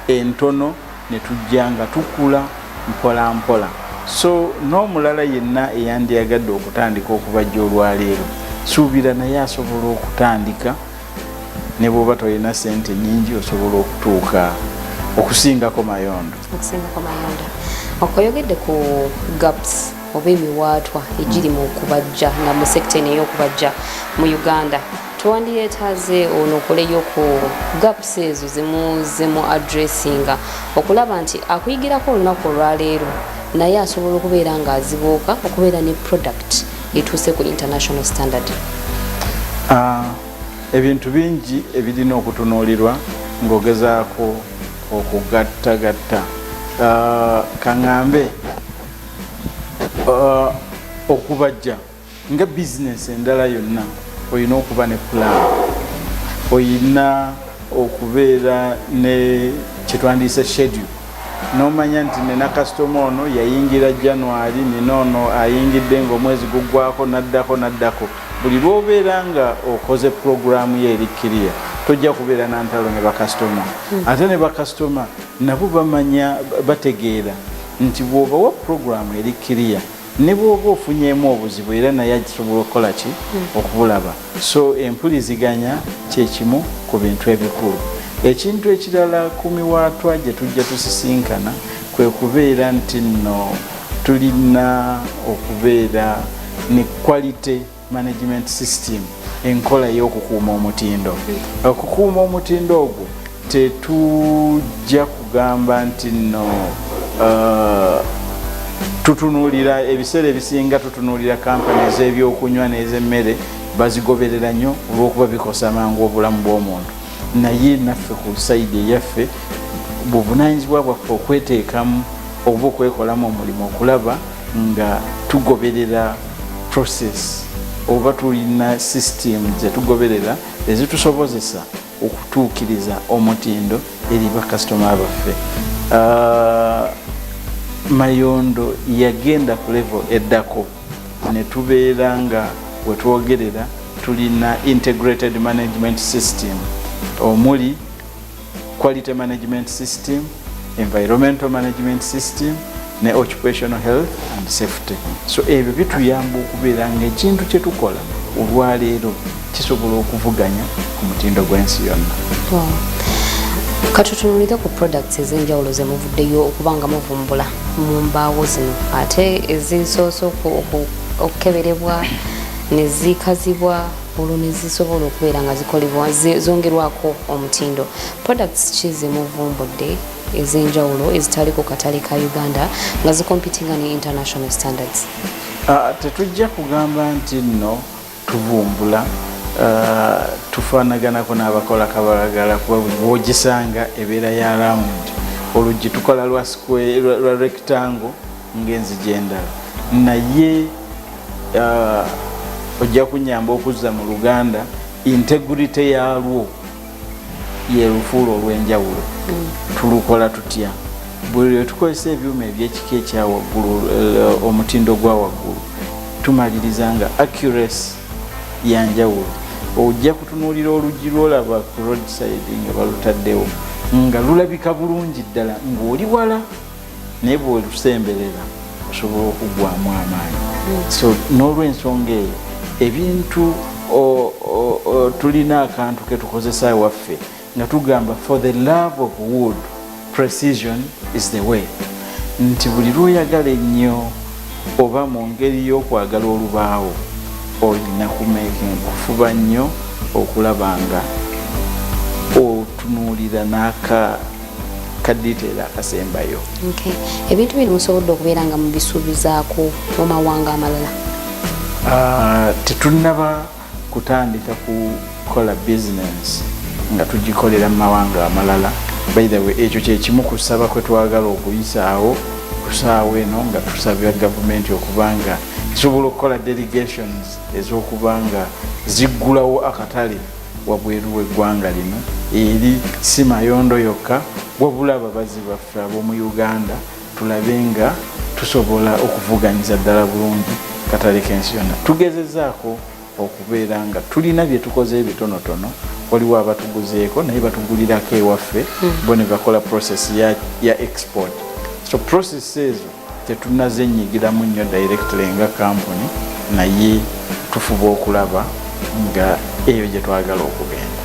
I: entono ne tujja nga tukula mpola mpola. So n'omulala yenna eyandyagadde okutandika okubajja olwaleero, suubira naye asobola okutandika, ne bw'oba tolina ssente nnyingi osobola okutuuka okusingako mayondo.
H: Okoyogedde ku gaps oba emiwaatwa egiri mu okubajja nga mu sekita eno ey'okubajja mu Uganda, twandiyeetaaze ono okuleyo ku gaps ezo zemu addressinga okulaba nti akuyigirako olunaku olwaleero naye asobola okubeera ng'azibuuka okubeera ne product etuuse ku international standard.
I: Ebintu bingi ebirina okutunuulirwa ng'ogezaako okugattagatta. Kaŋŋambe okubajja nga bizinesi endala yonna oyina okuba ne plan, oyina okubeera ne kyetwandiise schedule, n'omanya nti nina kasitoma ono yayingira January, nina ono ayingidde ng'omwezi guggwako naddako. Buli lw'obeera nga okoze puroguramu ye eri kiriya, tojja kubeera na ntalo ne bakasitoma. Ate ne bakasitoma nabo bamanya, bategeera nti bw'obawa puroguramu eri kiriya ne bw'oba ofunyeemu obuzibu era naye agisobola okukola ki okubulaba. So empuliziganya kye kimu ku bintu ebikulu. Ekintu ekirala ku miwaatwa gye tujja tusisinkana kwe kubeera nti nno tulina okubeera ne quality management system, enkola y'okukuuma omutindo. Okukuuma omutindo ogwo tetujja kugamba nti nno tutunuulira ebiseera ebisinga tutunuulira kampani ez'ebyokunywa n'ez'emmere bazigoberera nnyo olw'okuba bikosa mangu obulamu bw'omuntu, naye naffe ku sayidi eyaffe buvunaanyizibwa bwaffe okweteekamu oba okwekolamu omulimu okulaba nga tugoberera process oba tulina system zetugoberera ezitusobozesa okutuukiriza omutindo eri bakasitoma baffe. Mayondo yagenda ku level eddako ne tubeera nga wetwogerera tulina integrated management system omuli quality management system, environmental management system ne occupational health and safety. So ebyo bituyamba okubeera nga ekintu kye tukola olwaleero kisobola okuvuganya ku mutindo gw'ensi yonna.
H: Katutunulira ku products ez'enjawulo ze muvuddeyo okubanga muvumbula mu mbaawo zino ate ezisoose okukeberebwa ne zikazibwa olwo ne zisobola okubeera nga zikolebwa zongerwako omutindo. Products ki ze muvumbudde ez'enjawulo ezitali ku katale ka Uganda nga zikompitinga ne international standards?
I: Tetujja kugamba nti nno tuvumbula tufaanaganako n'abakola kabalagala kuba bw'ogisanga ebeera ya round, oluggi tukola lwa square lwa rectangle ng'enzigi endala, naye ojja kunyamba okuzza mu Luganda integrity yalwo ye lufuulo olw'enjawulo. Tulukola tutya? Buli lwe tukozesa ebyuma eby'ekika ekya waggulu, omutindo gwa waggulu, tumaliriza nga accuracy yanjawulo. Ojja kutunuulira oluggi lwolaba ku roadside nga balutaddewo nga lulabika bulungi ddala ng'oli wala, naye bw'olusemberera osobola okugwamu amaanyi. So n'olw'ensonga eyo ebintu tulina akantu ke tukozesa waffe nga tugamba for the love of wood precision is the way, nti buli lw'oyagala ennyo oba mu ngeri y'okwagala olubaawo olina kufuba nnyo okulaba nga otunuulira n'akaditeera akasembayo.
H: Ebintu bino musobodde okubeera nga mubisuubizaako mu mawanga amalala?
I: Tetunnaba kutandika kukola business nga tugikolera mu mawanga amalala. By the way, ekyo kyekimu kusaba kwe twagala okuyisaawo ku ssaawa eno nga tusabira gavumenti okubanga kisobola okukola delegations ez'okubanga ziggulawo akatale wabweru w'eggwanga lino eri si Mayondo yokka wabula ababazi baffe ab'omu Uganda, tulabe nga tusobola okuvuganyiza ddala bulungi katale k'ensi yonna. Tugezezaako okubeera nga tulina bye tukoze ebitonotono, waliwo abatuguzeeko naye batugulirako ewaffe bo ne bakola process ya export. So process ezo tetunazenyigiramu nnyo directly nga company, naye tufuba okulaba nga eyo gye twagala okugenda.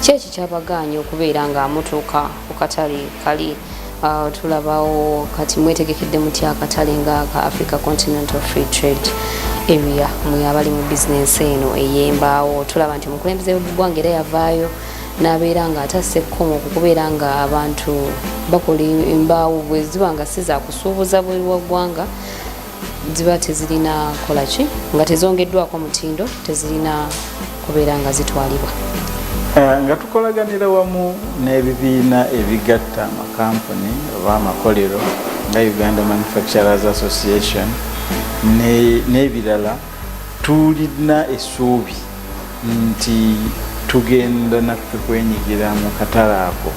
H: Kyeki kyabaganya okubeera nga mutuuka ku katale kali tulabawo kati mwetegekedde mutya akatale nga ka Africa Continental Free Trade Area mwe abali mu business eno ey'embaawo, tulaba nti omukulembeze w'eggwanga era yavaayo n'abeera nga atasse ekkomo okubeera nga abantu bakola embaawo bwe ziba nga si za kusuubuza bweru wa ggwanga, ziba tezirina kola ki nga tezongeddwako mutindo, tezirina kubeera nga zitwalibwa.
I: Nga tukolaganira wamu n'ebibiina ebigatta amakampuni oba amakolero nga Uganda Manufacturers Association n'ebirala, tulina essuubi nti tugenda naffe kwenyigira mu katale ako,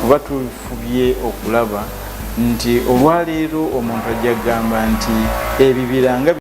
I: kuba tufubye okulaba nti olwaleero omuntu ajja kugamba nti ebibira nga